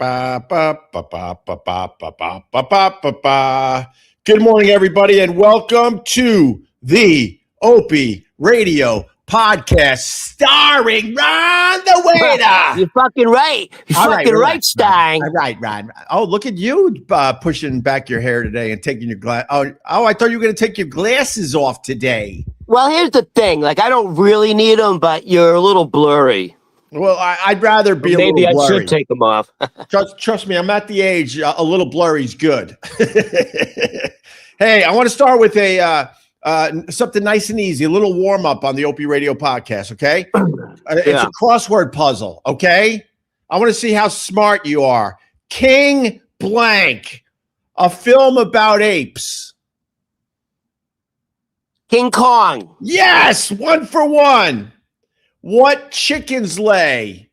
Ba, ba, ba, ba, ba, ba, ba, ba, ba, ba, ba, ba. Good morning, everybody, and welcome to the Opie Radio Podcast, starring Ron the Waiter. You're fucking right. You're fucking right, Stein. Right, Ron. Oh, look at you pushing back your hair today and taking your glass. Oh, I thought you were going to take your glasses off today. Well, here's the thing. Like, I don't really need them, but you're a little blurry. Well, I'd rather be Maybe a little blurry. I should take them off. Trust me, I'm at the age a little blurry's good. Hey, I want to start with something nice and easy, a little warm up on the Opie Radio Podcast. Okay, it's a crossword puzzle. Okay, I want to see how smart you are. King Blank, a film about apes. King Kong. Yes, 1 for 1. What chickens lay?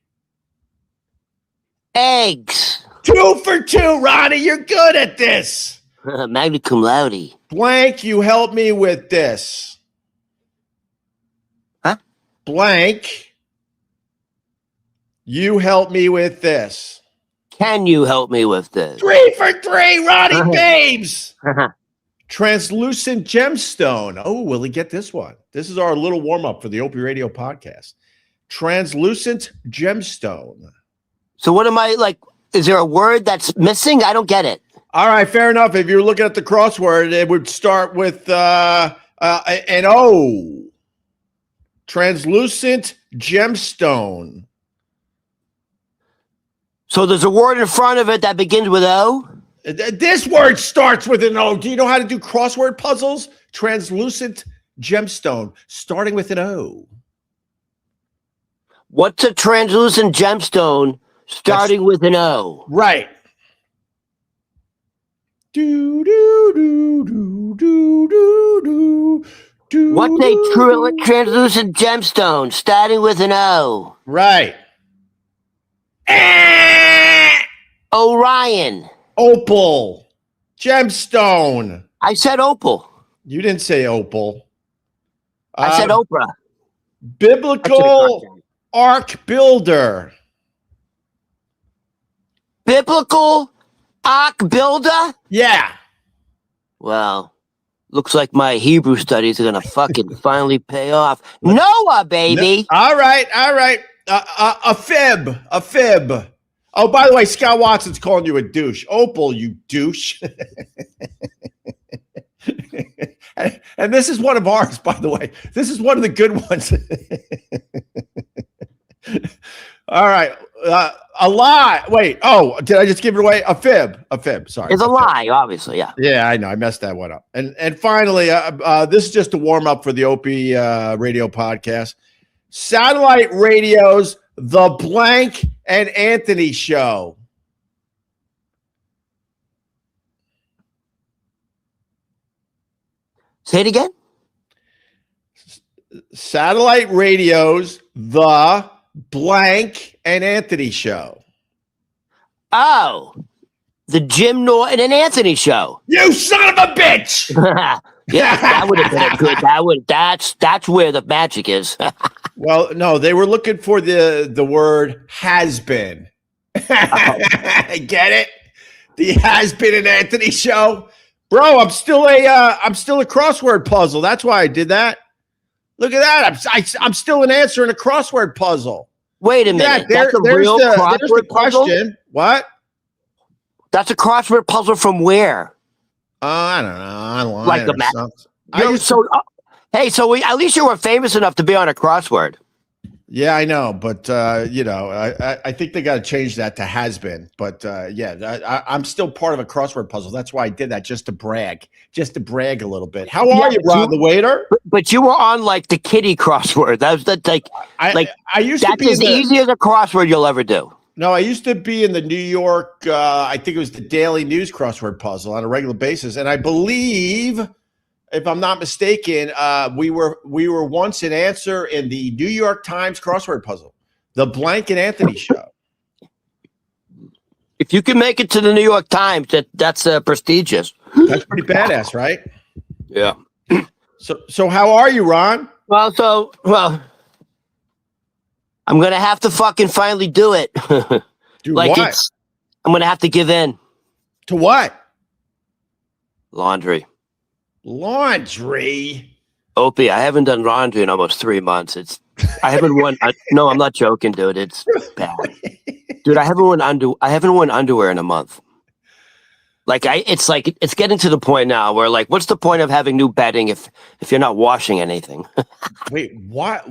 Eggs. 2 for 2, Ronnie. You're good at this. Magna cum laude. Blank, you help me with this. Huh? Blank, you help me with this. Can you help me with this? 3 for 3, Ronnie Babes. Translucent gemstone. Oh, will he get this one? This is our little warm-up for the Opie Radio Podcast. Translucent gemstone. So what am I, like, is there a word that's missing? I don't get it. All right, fair enough. If you're looking at the crossword, it would start with an O. Translucent gemstone. So there's a word in front of it that begins with O? This word starts with an O. Do you know how to do crossword puzzles? Translucent gemstone, starting with an O. What's a translucent gemstone starting with an O? Right. Do, do, do, do, do, do, do, do. What's a translucent gemstone starting with an O? Right. Orion. Opal. Gemstone. I said opal. You didn't say opal. I said Oprah. Biblical ark builder. Biblical ark builder? Yeah. Well, looks like my Hebrew studies are going to fucking finally pay off. Noah, baby. All right. A fib. Oh, by the way, Scott Watson's calling you a douche. Opal, you douche. And this is one of ours, by the way. This is one of the good ones. All right. A lie. Wait. Oh, did I just give it away? A fib. Sorry. It's a lie, obviously. Yeah. Yeah, I know. I messed that one up. And finally, this is just a warm up for the Opie Radio Podcast. Satellite radio's The Blank and Anthony Show. Say it again. Satellite radio's The Blank and Anthony Show. Oh, the Jim Norton and Anthony Show. You son of a bitch! Yeah, that would have been a good. That's where the magic is. Well, no, they were looking for the word has been. Get it? The has been an Anthony Show, bro. I'm still a crossword puzzle. That's why I did that. Look at that. I'm still an answer in a crossword puzzle. Wait a minute. That's a real crossword puzzle? Question. What? That's a crossword puzzle from where? I don't know. Online like or a map. something. So at least you were famous enough to be on a crossword. Yeah, I know, but I think they got to change that to has been. But I'm still part of a crossword puzzle. That's why I did that, just to brag a little bit. How are you, Ron the Waiter? But you were on like the kitty crossword. That's I used to be as easy as a crossword you'll ever do. No, I used to be in the New York. I think it was the Daily News crossword puzzle on a regular basis, and I believe, if I'm not mistaken, we were once an answer in the New York Times crossword puzzle, The Blank and Anthony Show. If you can make it to the New York Times, that's prestigious. That's pretty badass, right? Yeah. So how are you, Ron? Well, I'm gonna have to fucking finally do it. Do what? I'm going to have to give in. To what? Laundry. Laundry? Opie, I haven't done laundry in almost 3 months. I haven't worn. No, I'm not joking, dude. It's bad, dude. I haven't worn underwear in a month. It's getting to the point now where like, what's the point of having new bedding if you're not washing anything? Wait, what?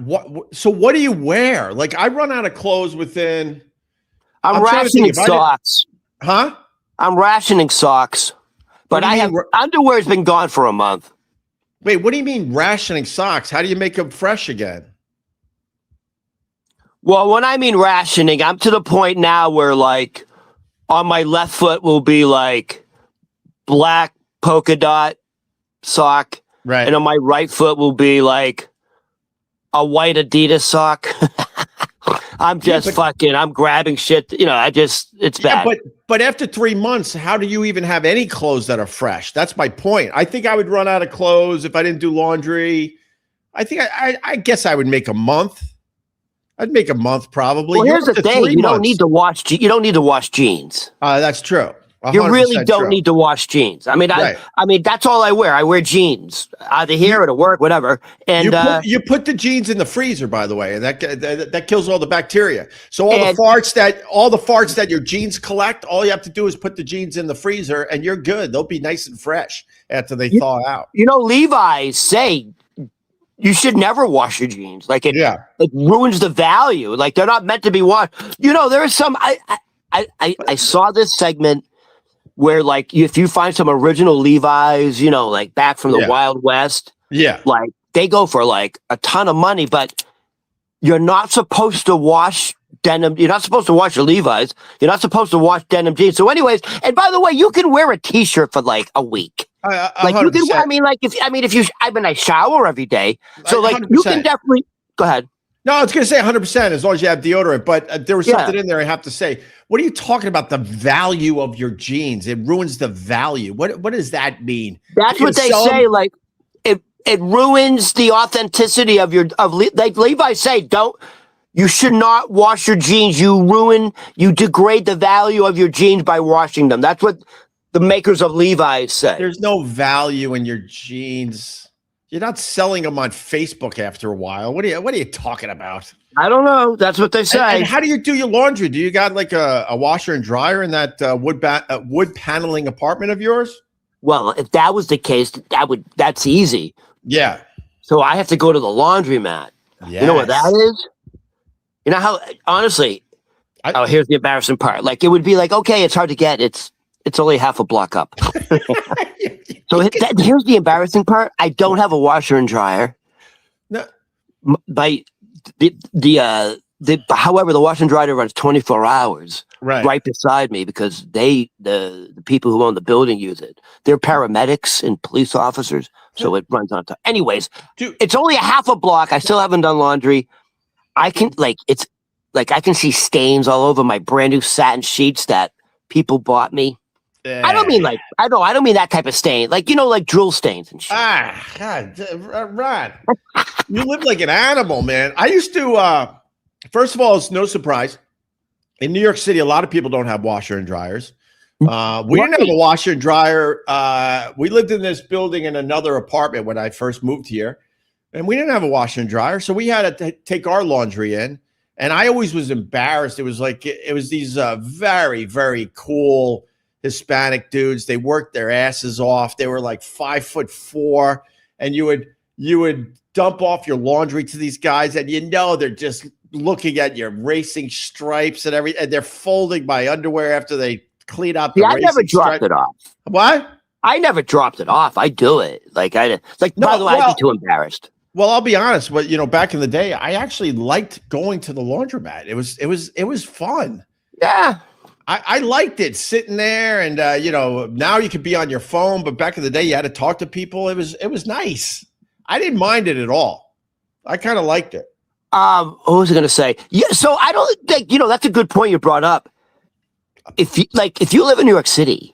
So what do you wear? Like, I run out of clothes within. I'm rationing socks. Huh? I'm rationing socks, but underwear's been gone for a month. Wait, what do you mean rationing socks? How do you make them fresh again? Well, when I mean rationing, I'm to the point now where like on my left foot will be like black polka dot sock. Right. And on my right foot will be like a white Adidas sock. I'm just I'm grabbing shit. You know, it's bad. But after 3 months, how do you even have any clothes that are fresh? That's my point. I think I would run out of clothes if I didn't do laundry. I think I guess I would make a month. I'd make a month probably. Well, here's the thing: you don't need to wash jeans. That's true. You really don't need to wash jeans. I mean, I mean that's all I wear. I wear jeans either here or to work, whatever. And you put the jeans in the freezer, by the way, and that kills all the bacteria. So all the farts that your jeans collect, all you have to do is put the jeans in the freezer, and you're good. They'll be nice and fresh after they thaw out. You know, Levi's say you should never wash your jeans. Like it ruins the value. Like they're not meant to be washed. You know, there is some. I saw this segment where like if you find some original Levi's, you know, like back from the Wild West, like they go for like a ton of money, but you're not supposed to wash denim. You're not supposed to wash your Levi's. You're not supposed to wash denim jeans. So anyways, and by the way, you can wear a t-shirt for like a week. Like you can, I shower every day. So like 100%. You can definitely go ahead. No, I was going to say 100% as long as you have deodorant, but there was something in there I have to say. What are you talking about? The value of your jeans? It ruins the value. What does that mean? That's what they say. Like it ruins the authenticity of like Levi say, you should not wash your jeans. You degrade the value of your jeans by washing them. That's what the makers of Levi's say. There's no value in your jeans. You're not selling them on Facebook after a while. What are you talking about? I don't know. That's what they say. And how do you do your laundry? Do you got like a washer and dryer in that wood paneling apartment of yours? Well, if that was the case, that's easy. Yeah. So I have to go to the laundromat. Yes. You know what that is? You know how honestly, here's the embarrassing part. Like it would be like, okay, it's hard to get. It's only half a block up. So here's the embarrassing part. I don't have a washer and dryer. No. However, the washer and dryer runs 24 hours right beside me because the people who own the building use it. They're paramedics and police officers, so it runs on time. Anyways, it's only a half a block. I still haven't done laundry. I can I can see stains all over my brand new satin sheets that people bought me. I don't mean I don't mean that type of stain. Like, you know, like drill stains and shit. God, Ron, you live like an animal, man. I used to, first of all, it's no surprise. In New York City, a lot of people don't have washer and dryers. We didn't have a washer and dryer. We lived in this building in another apartment when I first moved here, and we didn't have a washer and dryer. So we had to take our laundry in, and I always was embarrassed. It was these very, very cool Hispanic dudes. They worked their asses off. They were like 5'4", and you would dump off your laundry to these guys, and they're just looking at your racing stripes and everything, and they're folding my underwear after they clean up the racing I never dropped it off. What? I never dropped it off. I do it. By the way, I'd be too embarrassed. Well, I'll be honest. But back in the day, I actually liked going to the laundromat. It was fun. Yeah. I liked it sitting there, and now you could be on your phone, but back in the day you had to talk to people. It was nice. I didn't mind it at all. I kind of liked it. What was I going to say? Yeah, so I don't think that's a good point you brought up. If you live in New York City,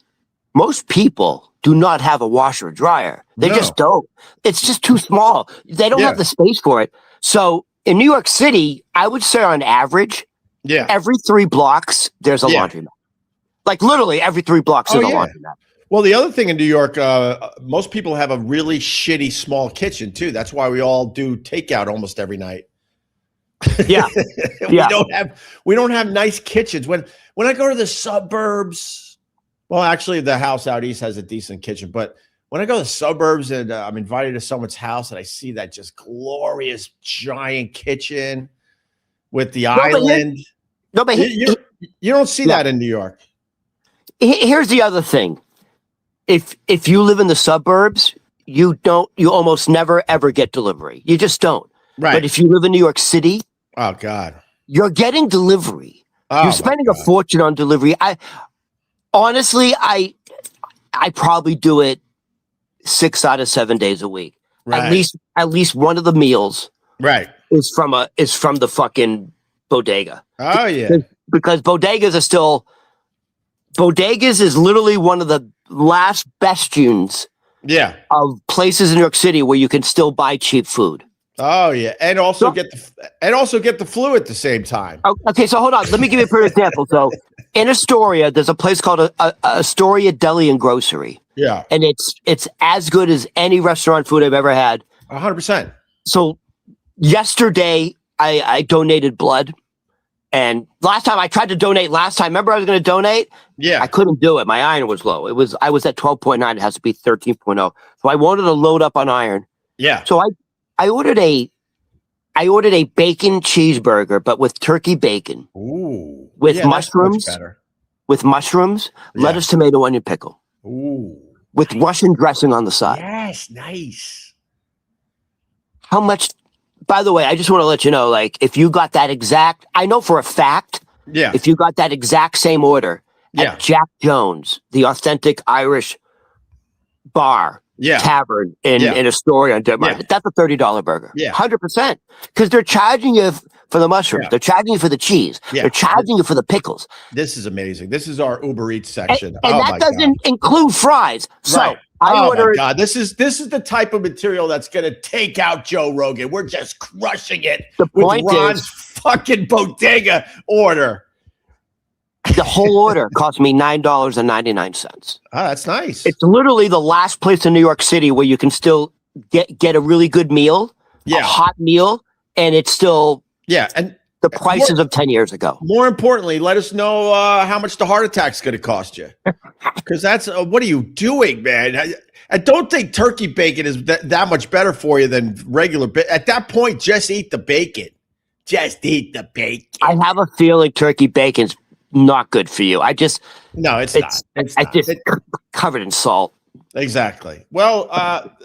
most people do not have a washer or dryer. They just don't. It's just too small. They don't have the space for it. So in New York City, I would say on average, every 3 blocks, there's a laundromat. Like literally every 3 blocks of the laundromat. Well, the other thing in New York, most people have a really shitty small kitchen too. That's why we all do takeout almost every night. Yeah. We don't have nice kitchens. When I go to the suburbs, well, actually the house out east has a decent kitchen, but when I go to the suburbs and I'm invited to someone's house and I see that just glorious giant kitchen with the island. You don't see that in New York. Here's the other thing. If you live in the suburbs, you almost never ever get delivery. You just don't. Right. But if you live in New York City, oh God, you're getting delivery. You're spending a fortune on delivery. I probably do it 6 out of 7 days a week. Right. At least one of the meals is from the fucking bodega. Oh yeah. Because bodegas is literally one of the last bastions of places in New York City where you can still buy cheap food. Oh yeah, and also get the flu at the same time. Okay, so hold on. Let me give you a perfect example. So in Astoria, there's a place called Astoria Deli and Grocery. Yeah, and it's as good as any restaurant food I've ever had. 100%. So yesterday, I donated blood. And last time I tried to donate remember I was going to donate? Yeah. I couldn't do it. My iron was low. I was at 12.9. It has to be 13.0. So I wanted to load up on iron. Yeah. So I ordered a bacon cheeseburger, but with turkey bacon. Ooh. With mushrooms. With mushrooms, lettuce, tomato, onion, pickle. Ooh. With Russian dressing on the side. Yes, nice. How much? By the way, I just want to let you know, like, if you got that exact, I know for a fact, if you got that exact same order at Jack Jones, the authentic Irish bar, tavern in Astoria on Denmark, that's a $30 burger. Yeah. 100%. Because they're charging you for the mushrooms. Yeah. They're charging you for the cheese. Yeah. They're charging you for the pickles. This is amazing. This is our Uber Eats section. And that doesn't include fries. So my God. This is the type of material that's going to take out Joe Rogan. We're just crushing it with Ron's fucking bodega order. The whole order cost me $9.99. Oh, that's nice. It's literally the last place in New York City where you can still get a really good meal, a hot meal, and it's still and the prices of 10 years ago. More importantly, let us know how much the heart attack's going to cost you. Because that's what are you doing, man? I don't think turkey bacon is that much better for you than regular bacon. At that point, just eat the bacon. Just eat the bacon. I have a feeling turkey bacon's not good for you. It's covered in salt. Exactly. Well,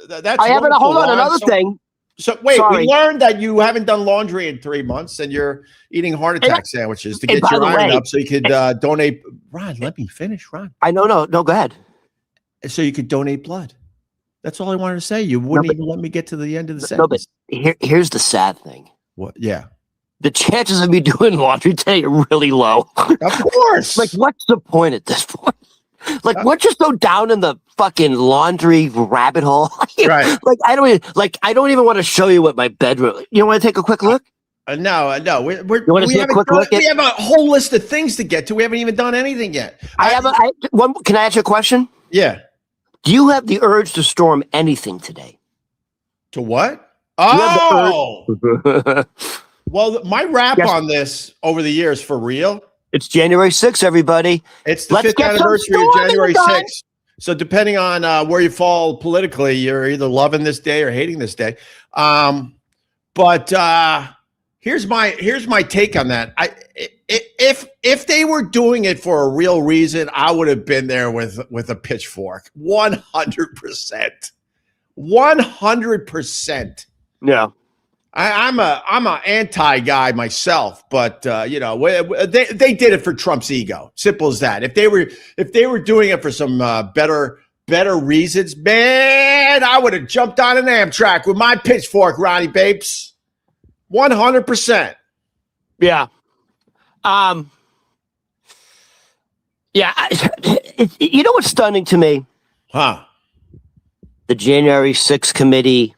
that's. Hold on. Another thing. So wait, we learned that you haven't done laundry in 3 months, and you're eating heart attack sandwiches to get your iron up, so you could donate. Ron, let me finish, Ron. I know, no, go ahead. So you could donate blood. That's all I wanted to say. You wouldn't even let me get to the end of the sentence. No, but here's the sad thing. What? Yeah. The chances of me doing laundry today are really low. Of course. Like, what's the point at this point? Like, once you're so down in the fucking laundry rabbit hole, right? Like, I don't even want to show you what my bedroom. You want to take a quick look? No. You want to see a quick look? We have a whole list of things to get to. We haven't even done anything yet. Can I ask you a question? Yeah. Do you have the urge to storm anything today? To what? Oh. Well, my rap on this over the years, for real. It's January 6th, everybody. It's the 5th anniversary of January 6th. So depending on where you fall politically, you're either loving this day or hating this day. But here's my take on that. If they were doing it for a real reason, I would have been there with a pitchfork. 100%. 100%. Yeah. I'm a anti guy myself, but they did it for Trump's ego. Simple as that. If they were doing it for some better reasons, man, I would have jumped on an Amtrak with my pitchfork, Ronnie Babes. 100%. Yeah. You know what's stunning to me? Huh? The January 6th committee.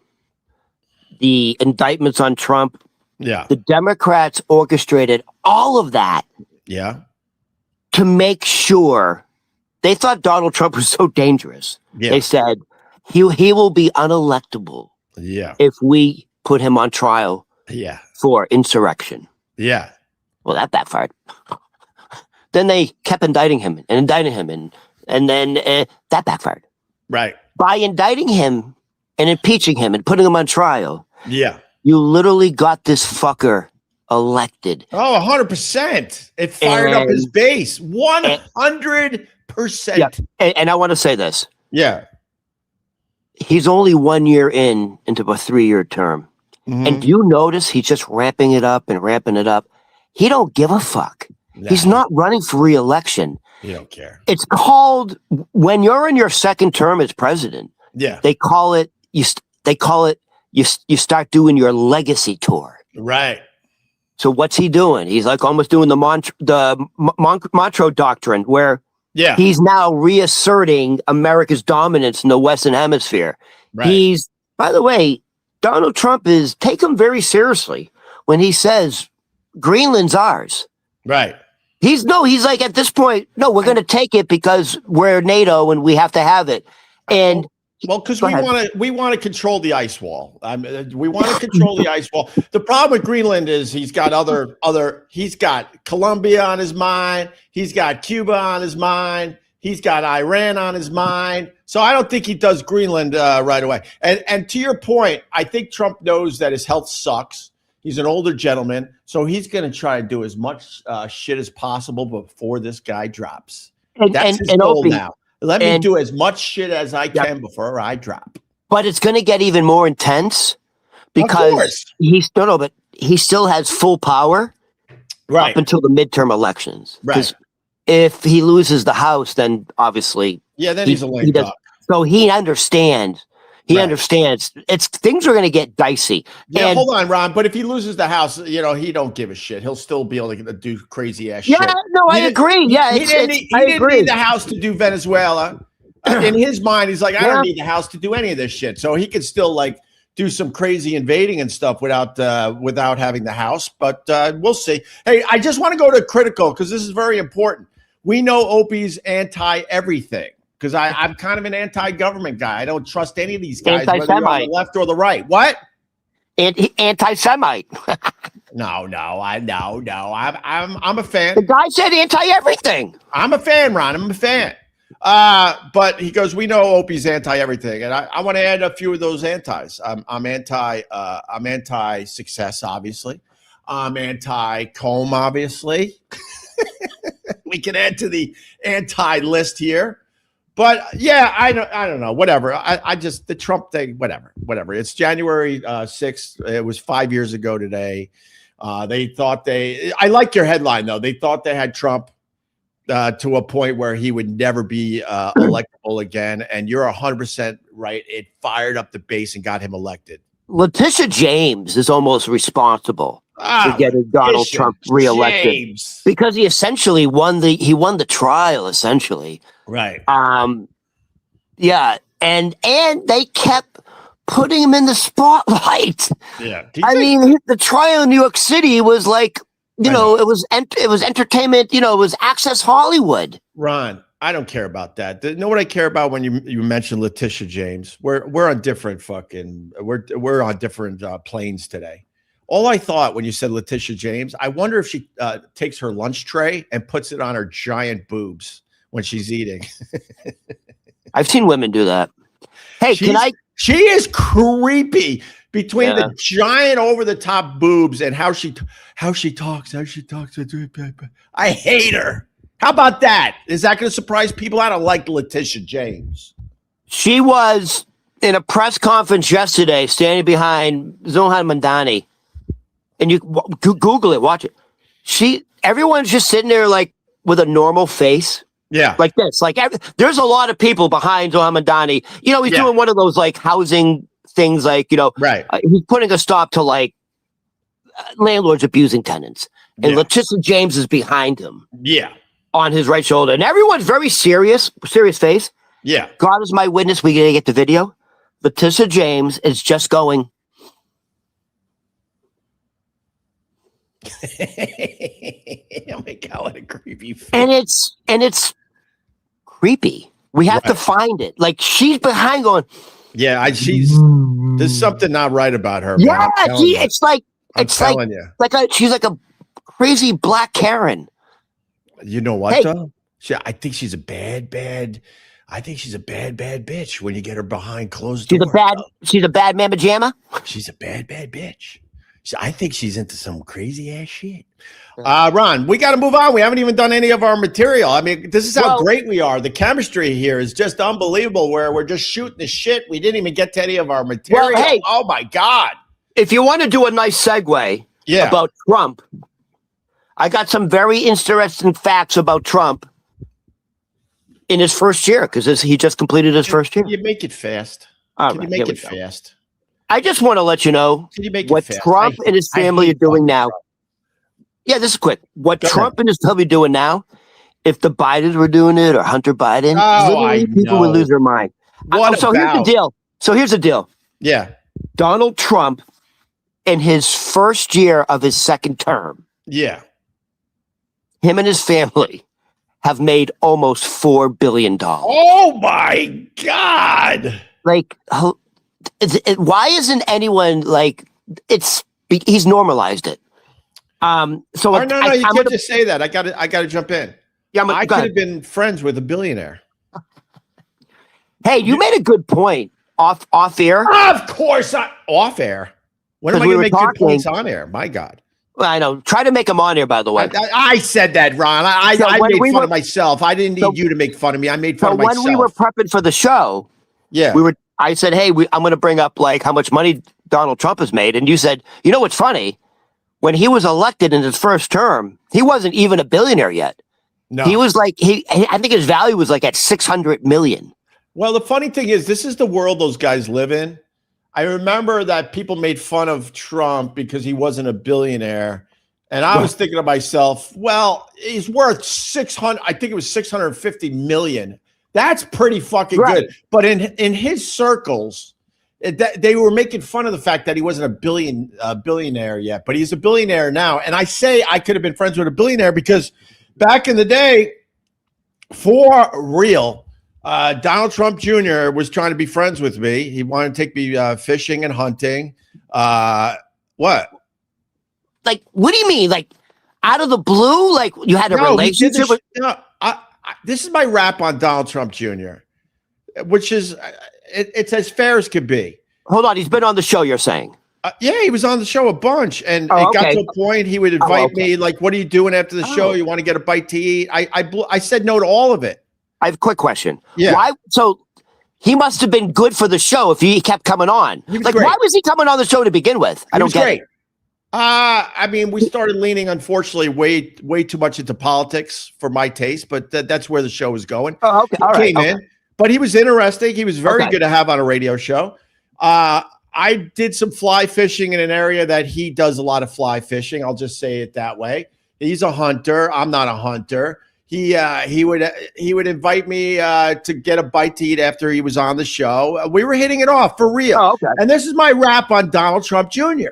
The indictments on Trump. Yeah. The Democrats orchestrated all of that. Yeah. to make sure. They thought Donald Trump was so dangerous. Yeah. They said he will be unelectable. Yeah. If we put him on trial. Yeah. For insurrection. Yeah. Well, that backfired. Then they kept indicting him and then that backfired. Right. By indicting him and impeaching him and putting him on trial. Yeah. You literally got this fucker elected. Oh, 100%. It fired up his base. 100%. Yeah. And I want to say this. Yeah. He's only 1 year into a 3-year term. Mm-hmm. And you notice he's just ramping it up and ramping it up. He don't give a fuck. No. He's not running for re-election. He don't care. It's called, when you're in your second term as president. Yeah. They call it you start doing your legacy tour. Right. So what's he doing? He's like almost doing the Montreux doctrine, where he's now reasserting America's dominance in the Western Hemisphere. Right. By the way, Donald Trump take him very seriously when he says Greenland's ours. Right. He's like, at this point, no, we're going to take it because we're NATO and we have to have it. And because we want to control the ice wall. We want to control the ice wall. The problem with Greenland is he's got he's got Colombia on his mind. He's got Cuba on his mind. He's got Iran on his mind. So I don't think he does Greenland right away. And to your point, I think Trump knows that his health sucks. He's an older gentleman. So he's going to try to do as much shit as possible before this guy drops. That's his goal Opie, now. Let me do as much shit as I can before I drop. But it's going to get even more intense because he still has full power up until the midterm elections. Right. If he loses the House, then obviously, then he's a lame duck. So he understands. He understands. Things are going to get dicey. Yeah, hold on, Ron. But if he loses the House, he don't give a shit. He'll still be able to do crazy ass shit. Yeah, no, I agree. Yeah, he didn't need the House to do Venezuela. In his mind, he's like, I don't need the House to do any of this shit. So he could still do some crazy invading and stuff without having the House. But we'll see. Hey, I just want to go to critical because this is very important. We know Opie's anti-everything because I'm kind of an anti-government guy. I don't trust any of these guys, whether you're on the left or the right. What? Anti-Semite. No. I'm a fan. The guy said anti-everything. I'm a fan, Ron. I'm a fan. But he goes, we know Opie's anti-everything. And I want to add a few of those antis. I'm anti-success, obviously. I'm anti-comb, obviously. We can add to the anti-list here. But yeah, I don't know. Whatever. I just the Trump thing, whatever. It's January 6th. It was 5 years ago today. They thought I like your headline though. They thought they had Trump to a point where he would never be electable again. And you're 100% right. It fired up the base and got him elected. Letitia James is almost responsible for getting Donald Trump reelected because he essentially won the trial essentially. Right. Yeah. And they kept putting him in the spotlight. Yeah. mean, the trial in New York City was like, it was entertainment, it was Access Hollywood. Ron, I don't care about that. You know what I care about when you mentioned Letitia James? We're on different we're on different planes today. All I thought when you said Letitia James, I wonder if she takes her lunch tray and puts it on her giant boobs when she's eating. I've seen women do that. Hey, She is creepy between the giant over the top boobs and how she talks. I hate her. How about that? Is that going to surprise people? I don't like Letitia James. She was in a press conference yesterday, standing behind Zohan Mandani, and you Google it, watch it. Everyone's just sitting there like with a normal face. Yeah. Like this. There's a lot of people behind Zohan Mandani. He's doing one of those housing things, right. He's putting a stop to landlords abusing tenants. And Letitia James is behind him. Yeah. On his right shoulder. And everyone's very serious face. Yeah. God is my witness. We gotta get the video. Letitia James is just going. Oh my God, what a creepy face. And it's creepy. We have to find it. Like she's behind going. Yeah, there's something not right about her. Yeah, man. it's like she's like a crazy black Karen. You know what though? I think she's a bad. I think she's a bad bitch when you get her behind closed doors. She's a bad mamma jamma. She's a bad bitch. I think she's into some crazy ass shit. Ron, we got to move on. We haven't even done any of our material. I mean, this is how great we are. The chemistry here is just unbelievable where we're just shooting the shit. We didn't even get to any of our material. Well, hey, oh my God. If you want to do a nice segue about Trump, I got some very interesting facts about Trump in his first year because he just completed his first year. Can you make it fast? Can you make it fast? I just want to let you know what Trump and his family are doing now. Yeah, this is quick. What Trump and his family are doing now, if the Bidens were doing it or Hunter Biden, people would lose their mind. Here's the deal. Yeah. Donald Trump in his first year of his second term. Yeah. Him and his family have made almost $4 billion. Oh my God. Like, why isn't anyone like he's normalized it? You can't just say that. I gotta jump in. Yeah, I could have been friends with a billionaire. Hey, you made a good point off air. Of course, off air. When am I going to make good points on air? My God. Well, I know. Try to make them on air, by the way. I said that, Ron. I made fun of myself. I didn't need you to make fun of me. I made fun of myself. When we were prepping for the show, I said, hey, I'm going to bring up like how much money Donald Trump has made. And you said, you know what's funny? When he was elected in his first term, he wasn't even a billionaire yet. No. He was like, I think his value was like at 600 million. Well, the funny thing is, this is the world those guys live in. I remember that people made fun of Trump because he wasn't a billionaire. And I was thinking to myself, well, he's worth 650 million. That's pretty fucking good. But in his circles, they were making fun of the fact that he wasn't a billionaire yet, but he's a billionaire now. And I say I could have been friends with a billionaire because back in the day, for real, Donald Trump Jr. was trying to be friends with me. He wanted to take me fishing and hunting. What? Like, what do you mean? Like, out of the blue? Like, you had a relationship with? This is my rap on Donald Trump Jr., which is it's as fair as could be. Hold on, he's been on the show. You're saying? Yeah, he was on the show a bunch, and it got to a point he would invite me. Like, what are you doing after the show? You want to get a bite to eat? I said no to all of it. I have a quick question. Yeah. Why? So he must have been good for the show if he kept coming on. Like, great. Why was he coming on the show to begin with? I don't get it. I mean, we started leaning, unfortunately, way too much into politics for my taste, but that's where the show was going. Oh, okay. All right. Came in, but he was interesting. He was very good to have on a radio show. I did some fly fishing in an area that he does a lot of fly fishing. I'll just say it that way. He's a hunter. I'm not a hunter. He would invite me to get a bite to eat after he was on the show. We were hitting it off for real. Oh, okay. And this is my rap on Donald Trump Jr.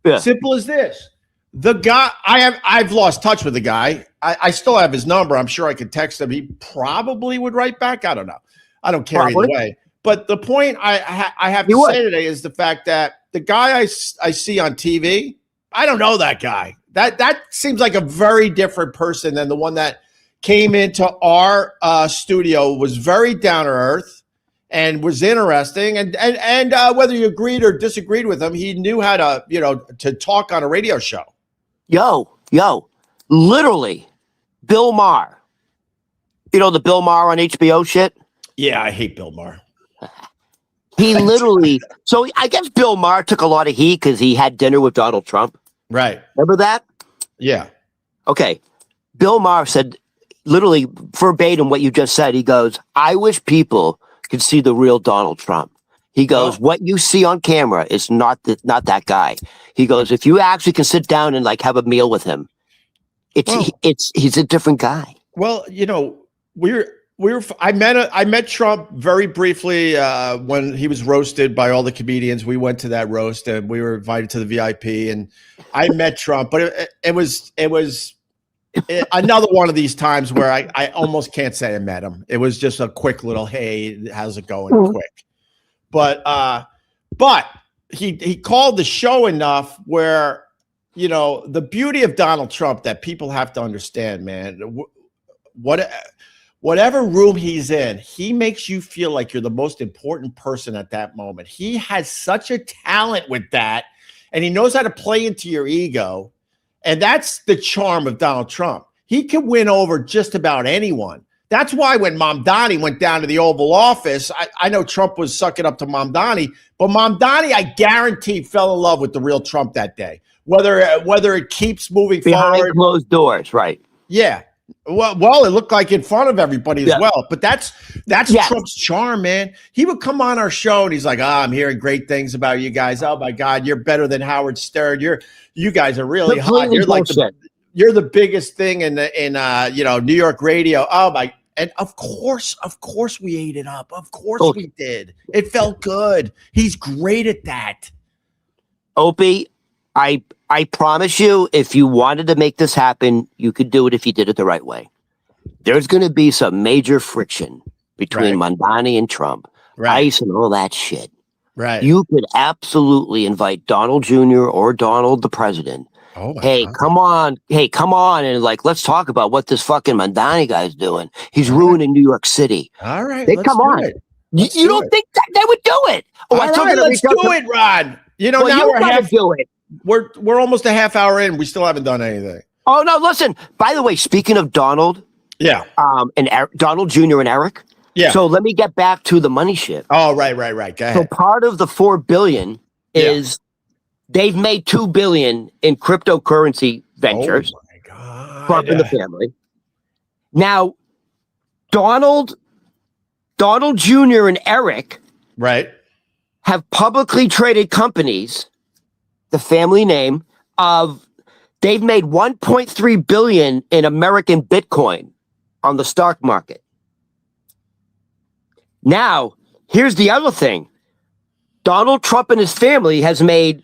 Yeah. Simple as this. The guy, I've lost touch with the guy. I still have his number. I'm sure I could text him. He probably would write back. I don't know. I don't care either way. But the point I have to say today is the fact that the guy I see on TV, I don't know that guy. That seems like a very different person than the one that came into our studio, was very down to earth and was interesting. And whether you agreed or disagreed with him, he knew how to, to talk on a radio show. Yo, literally, Bill Maher. You know the Bill Maher on HBO shit? Yeah, I hate Bill Maher. He literally, so I guess Bill Maher took a lot of heat because he had dinner with Donald Trump. Right. Remember that? Yeah. Okay. Bill Maher said, literally verbatim what you just said. He goes, I wish people could see the real Donald Trump. He goes, what you see on camera is not that guy. He goes, if you actually can sit down and like have a meal with him, he's a different guy. Well, I met Trump very briefly when he was roasted by all the comedians. We went to that roast and we were invited to the VIP, and I met Trump. But it was another one of these times where I almost can't say I met him. It was just a quick little, hey, how's it going? Quick. But he called the show enough where, you know, the beauty of Donald Trump that people have to understand, man. Whatever room he's in, he makes you feel like you're the most important person at that moment. He has such a talent with that, and he knows how to play into your ego. And that's the charm of Donald Trump. He can win over just about anyone. That's why when Mamdani went down to the Oval Office, I know Trump was sucking up to Mamdani, but Mamdani, I guarantee, fell in love with the real Trump that day. Whether it keeps moving behind forward, closed doors, right? Yeah. Well, it looked like in front of everybody as well. But that's Trump's charm, man. He would come on our show and he's like, I'm hearing great things about you guys. Oh my God, you're better than Howard Stern. You guys are really hot. You're like you're the biggest thing in New York radio. Oh my. And of course we ate it up. Of course we did. It felt good. He's great at that. Opie, I promise you, if you wanted to make this happen, you could do it if you did it the right way. There's going to be some major friction between Mamdani and Trump, ICE and all that shit. Right. You could absolutely invite Donald Jr. or Donald the president. Oh my God. Come on. Hey, come on. And like, let's talk about what this fucking Mamdani guy's doing. He's ruining New York City. All right. Come on. You don't think that they would do it? Oh, all right, let's do it, Ron. You know, now we're almost a half hour in. We still haven't done anything. Oh no! Listen. By the way, speaking of Donald, and Donald Jr. and Eric. Yeah. So let me get back to the money shit. Oh, right. Go ahead. So part of the $4 billion is they've made $2 billion in cryptocurrency ventures. Oh my God! Trump and the family. Now, Donald Jr. and Eric, have publicly traded companies. The family name they've made $1.3 billion in American Bitcoin on the stock market. Now, here's the other thing. Donald Trump and his family has made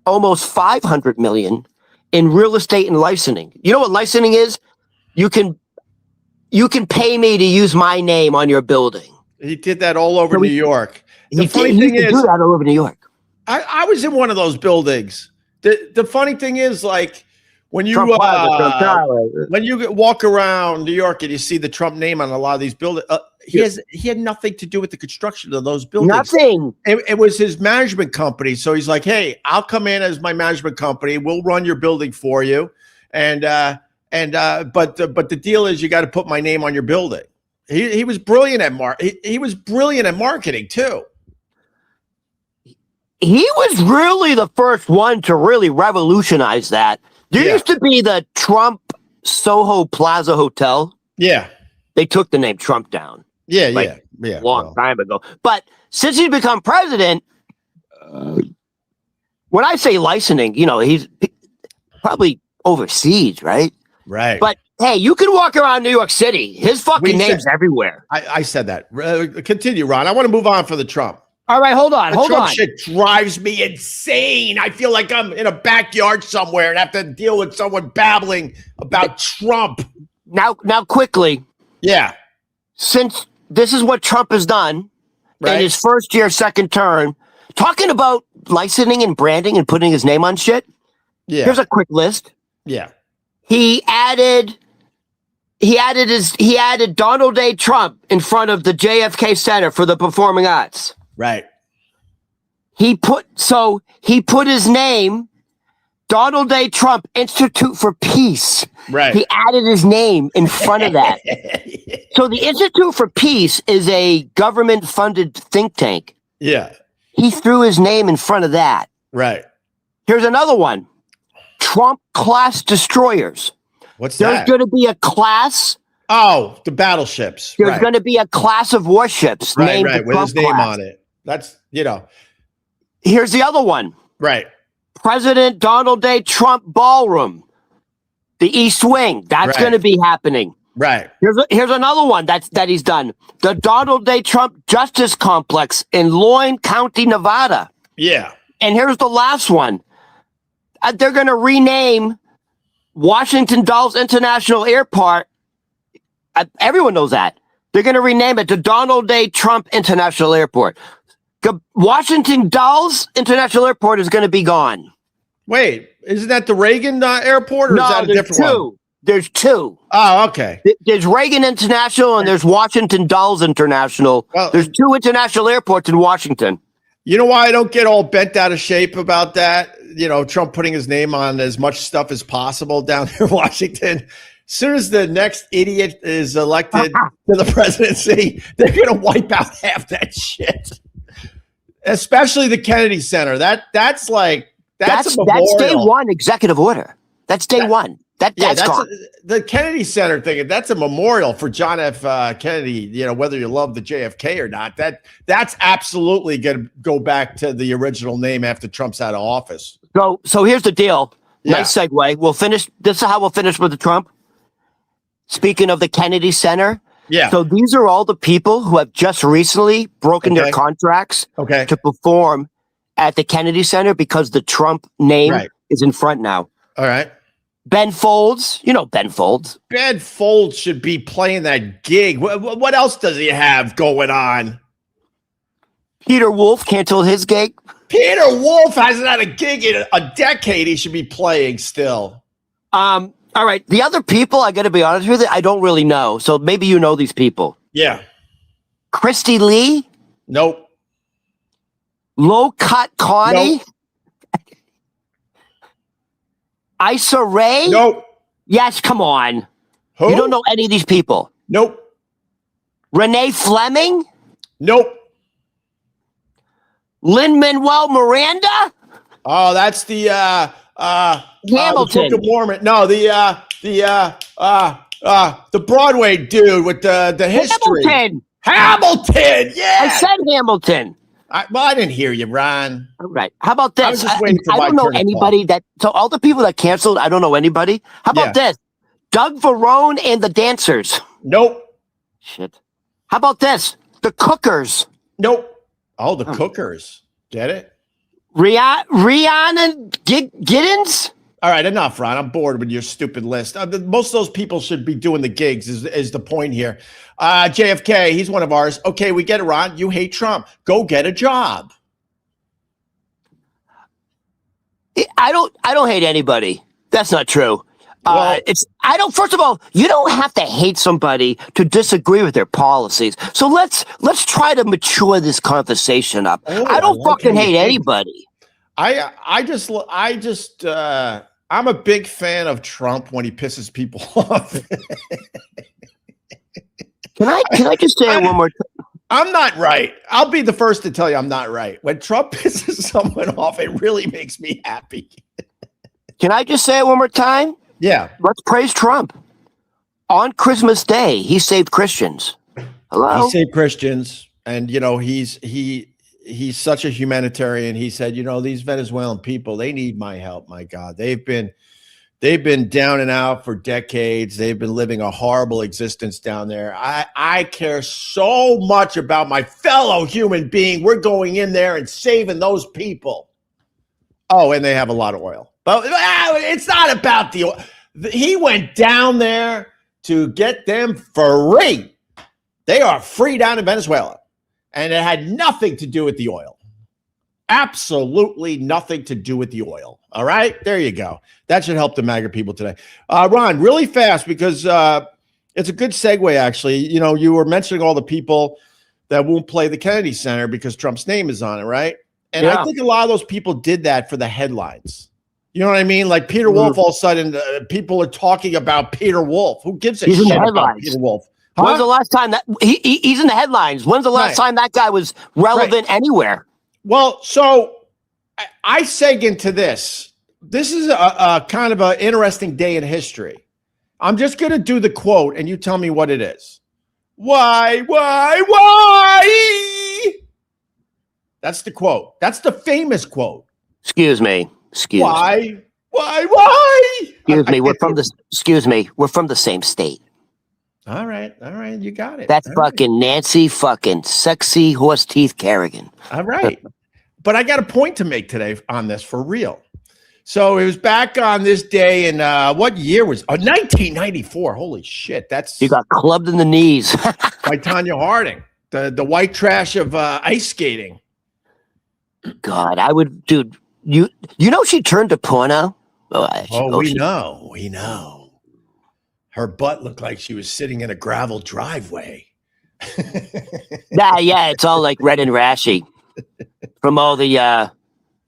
almost $500 million in real estate and licensing. You know what licensing is? You can pay me to use my name on your building. He did that all over New York. The funny thing is, do that all over New York. I was in one of those buildings. The funny thing is, like, when you walk around New York and you see the Trump name on a lot of these buildings, he had nothing to do with the construction of those buildings. Nothing. It was his management company. So he's like, hey, I'll come in as my management company. We'll run your building for you. But the deal is you got to put my name on your building. He was brilliant at he was brilliant at marketing too. He was really the first one to really revolutionize that. There used to be the Trump Soho Plaza Hotel. Yeah. They took the name Trump down. Yeah. Long time ago. But since he's become president, when I say licensing, he's probably overseas, right? Right. But hey, you can walk around New York City. His fucking name's everywhere. I said that. Continue, Ron. I want to move on for the Trump. All right, hold on. Trump shit drives me insane. I feel like I'm in a backyard somewhere and have to deal with someone babbling about Trump. Now, quickly. Yeah. Since this is what Trump has done in his first year, second term, talking about licensing and branding and putting his name on shit. Yeah. Here's a quick list. Yeah. He added Donald J. Trump in front of the JFK Center for the Performing Arts. Right. He put his name, Donald J. Trump Institute for Peace. Right. He added his name in front of that. So the Institute for Peace is a government-funded think tank. Yeah. He threw his name in front of that. Right. Here's another one. Trump class destroyers. What's that? There's going to be a class. Oh, the battleships. There's going to be a class of warships named with his name on it. That's, Here's the other one. Right. President Donald J. Trump Ballroom. The East Wing. That's going to be happening. Right. Here's another one that he's done. The Donald J. Trump Justice Complex in Loyne County, Nevada. Yeah. And here's the last one. They're going to rename Washington Dulles International Airport. Everyone knows that. They're going to rename it to Donald J. Trump International Airport. The Washington Dulles International Airport is going to be gone. Wait, isn't that the Reagan airport, or is that a different one? There's two. Oh, okay. There's Reagan International and there's Washington Dulles International. Well, there's two international airports in Washington. You know why I don't get all bent out of shape about that? You know, Trump putting his name on as much stuff as possible down there in Washington. As soon as the next idiot is elected to the presidency, they're going to wipe out half that shit. Especially the Kennedy Center. That's a memorial. That's day one executive order. That's day one. That's gone. The Kennedy Center thing. That's a memorial for John F. Kennedy. You know, whether you love the JFK or not, that's absolutely going to go back to the original name after Trump's out of office. So here's the deal. Nice segue. We'll finish. This is how we'll finish with the Trump. Speaking of the Kennedy Center. Yeah. So these are all the people who have just recently broken their contracts to perform at the Kennedy Center because the Trump name is in front now. All right. Ben Folds, you know Ben Folds. Ben Folds should be playing that gig. What else does he have going on? Peter Wolf canceled his gig. Peter Wolf hasn't had a gig in a decade. He should be playing still. All right. The other people, I got to be honest with you, I don't really know. So maybe you know these people. Yeah. Christy Lee? Nope. Low Cut Connie? Nope. Issa Rae? Nope. Yes, come on. Who? You don't know any of these people. Nope. Renee Fleming? Nope. Lin-Manuel Miranda? Oh, that's the Hamilton. The Book of Mormon. No, the Broadway dude with the history. Hamilton. Yeah. I said Hamilton. I didn't hear you, Ron. All right. How about this? I don't know anybody so all the people that canceled, I don't know anybody. How about this? Doug Verone and the Dancers. Nope. Shit. How about this? The Cookers. Nope. Oh, the Cookers. Get it? Rihanna Giddens? All right, enough, Ron. I'm bored with your stupid list. Most of those people should be doing the gigs is the point here. JFK, he's one of ours. Okay, we get it, Ron. You hate Trump. Go get a job. I don't hate anybody. That's not true. First of all, you don't have to hate somebody to disagree with their policies. So let's try to mature this conversation up. I don't fucking hate anybody. I'm a big fan of Trump when he pisses people off. Can I just say it one more time? I'm not right. I'll be the first to tell you I'm not right. When Trump pisses someone off, it really makes me happy. Can I just say it one more time? Yeah. Let's praise Trump. On Christmas Day, he saved Christians. Hello? He saved Christians. And, you know, he's such a humanitarian. He said, you know, these Venezuelan people, they need my help. My God, they've been down and out for decades. They've been living a horrible existence down there. I care so much about my fellow human being. We're going in there and saving those people. Oh, and they have a lot of oil. But it's not about the oil. He went down there to get them free. They are free down in Venezuela. And it had nothing to do with the oil. Absolutely nothing to do with the oil. All right? There you go. That should help the MAGA people today. Ron, really fast, because it's a good segue, actually. You know, you were mentioning all the people that won't play the Kennedy Center because Trump's name is on it, right? And I think a lot of those people did that for the headlines. You know what I mean? Like Peter Wolf, all of a sudden, people are talking about Peter Wolf. Who gives a shit about Peter Wolf? Huh? When's the last time that he's in the headlines? When's the last time that guy was relevant anywhere? Well, so I seg into this. This is a kind of an interesting day in history. I'm just going to do the quote, and you tell me what it is. Why? That's the quote. That's the famous quote. Excuse me. Why? Excuse me. We're from the same state. All right. You got it. That's all fucking right. Nancy fucking sexy horse teeth Kerrigan. All right. But I got a point to make today on this for real. So it was back on this day in what year was 1994. Holy shit. You got clubbed in the knees. by Tanya Harding, the white trash of ice skating. God, I would, dude. You know she turned to porno. We know. Her butt looked like she was sitting in a gravel driveway. Yeah, it's all like red and rashy from all the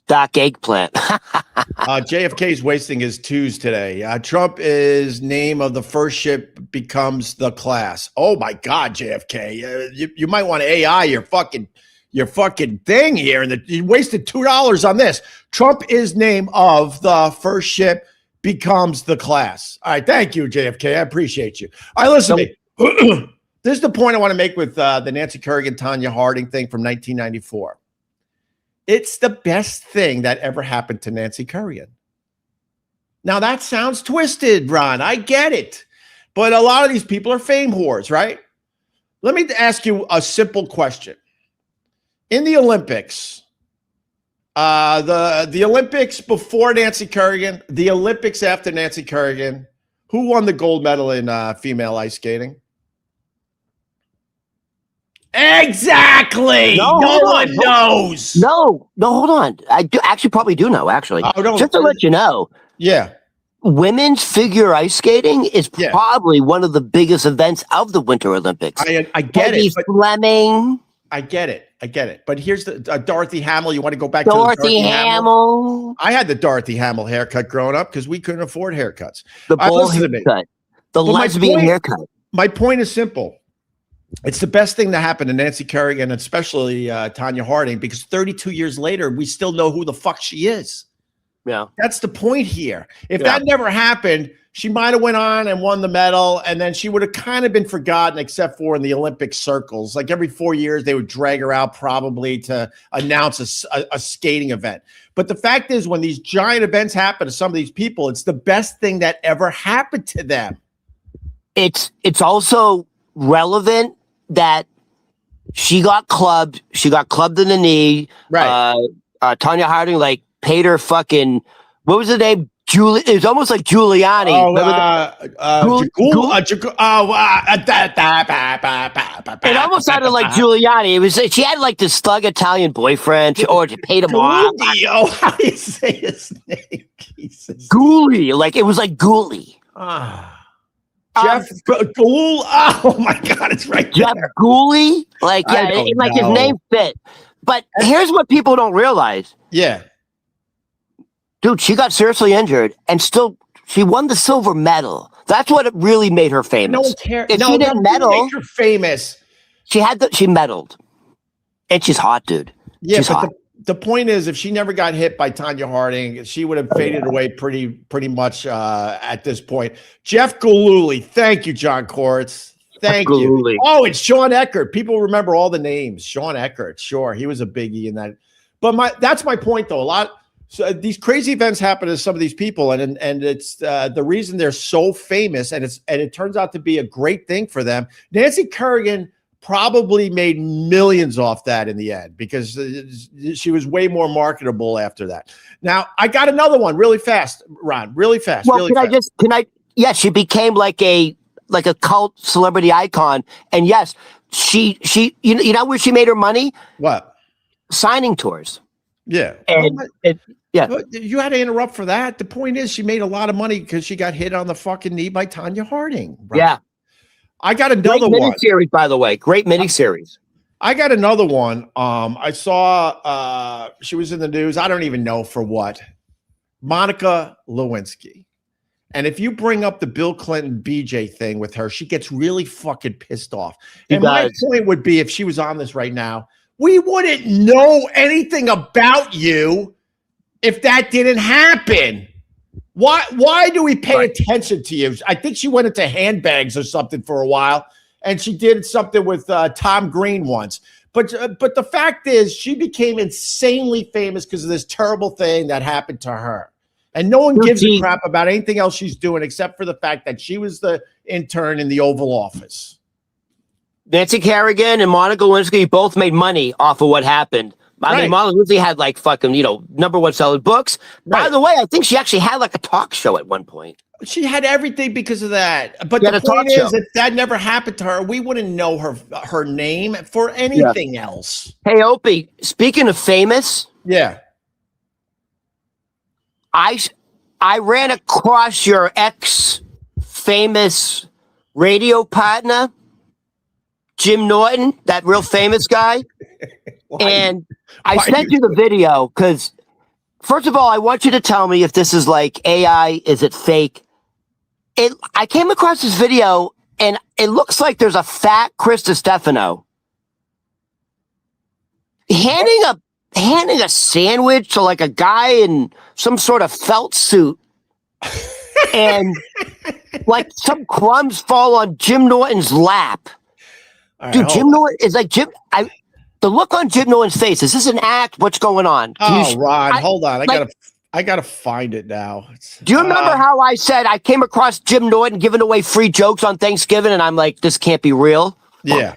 Doc eggplant. JFK's wasting his twos today. Trump is name of the first ship becomes the class. Oh my God, JFK, you might want to AI your fucking thing here, and you wasted $2 on this. Trump is name of the first ship becomes the class. All right, thank you, JFK. I appreciate you. All right, listen to me. This is the point I want to make with the Nancy Kerrigan, Tanya Harding thing from 1994. It's the best thing that ever happened to Nancy Kerrigan. Now, that sounds twisted, Ron. I get it. But a lot of these people are fame whores, right? Let me ask you a simple question. In the Olympics, the Olympics before Nancy Kerrigan, the Olympics after Nancy Kerrigan, who won the gold medal in female ice skating? Exactly. No one knows. No, hold on. I do actually probably do know, actually. Just to let you know. Yeah. Women's figure ice skating is probably one of the biggest events of the Winter Olympics. I get it. Fleming. I get it. But here's the Dorothy Hamill. You want to go back to Dorothy Hamill? I had the Dorothy Hamill haircut growing up because we couldn't afford haircuts. The bowl haircut. The lesbian haircut. My point is simple. It's the best thing that happened to Nancy Kerrigan, and especially Tanya Harding, because 32 years later, we still know who the fuck she is. Yeah. That's the point here. If that never happened, she might have went on and won the medal, and then she would have kind of been forgotten, except for in the Olympic circles. Like every 4 years, they would drag her out probably to announce a skating event. But the fact is, when these giant events happen to some of these people, it's the best thing that ever happened to them. It's also relevant that she got clubbed. She got clubbed in the knee. Right. Tanya Harding like paid her fucking, what was the name? It was almost like Giuliani. It almost sounded like Giuliani. It was, she had like this thug Italian boyfriend, or she paid him off. How do you say his name? Jesus. Ghoulie. Like it was like Ghoulie. Jeff Gould. Oh my God, it's right there. Jeff Ghoulie. Like, his name fit. But here's what people don't realize. Yeah. Dude, she got seriously injured and still she won the silver medal. That's what it really made her famous. No one cares. If she didn't medal, make her famous. She medaled. And she's hot, dude. Yeah, she's hot. The point is, if she never got hit by Tanya Harding, she would have faded away pretty much at this point. Jeff Gillooly. Thank you, John Koritz. Thank you. Oh, it's Sean Eckert. People remember all the names. Sean Eckert. Sure, he was a biggie in that. But that's my point, though. So these crazy events happen to some of these people, and it's the reason they're so famous, and it turns out to be a great thing for them. Nancy Kerrigan probably made millions off that in the end because she was way more marketable after that. Now, I got another one really fast, Ron, really fast. Well, she became like a cult celebrity icon. And yes, she you know where she made her money? What? Signing tours. Yeah. Yeah. You had to interrupt for that. The point is she made a lot of money because she got hit on the fucking knee by Tanya Harding. Right? Yeah. I got another one. Great miniseries, by the way. Great miniseries. I got another one. I saw she was in the news. I don't even know for what. Monica Lewinsky. And if you bring up the Bill Clinton BJ thing with her, she gets really fucking pissed off. And my point would be, if she was on this right now, we wouldn't know anything about you if that didn't happen. Why do we pay attention to you? I think she went into handbags or something for a while, and she did something with Tom Green once. But the fact is, she became insanely famous because of this terrible thing that happened to her. And no one gives a crap about anything else she's doing except for the fact that she was the intern in the Oval Office. Nancy Kerrigan and Monica Lewinsky both made money off of what happened. I mean, Monica Lewinsky had like fucking, #1 selling books. Right. By the way, I think she actually had like a talk show at one point. She had everything because of that. But the point is, if that never happened to her, we wouldn't know her name for anything else. Hey, Opie, speaking of famous. Yeah. I ran across your ex-famous radio partner, Jim Norton, that real famous guy. And I sent you the video because, first of all, I want you to tell me if this is like AI, is it fake? I came across this video, and it looks like there's a fat Chris Stefano handing a sandwich to like a guy in some sort of felt suit, and like some crumbs fall on Jim Norton's lap. Right, dude, Jim Norton is like the look on Jim Norton's face. Is this an act? What's going on? Ron, hold on. I gotta find it now. Do you remember how I said I came across Jim Norton giving away free jokes on Thanksgiving, and I'm like, this can't be real? Yeah.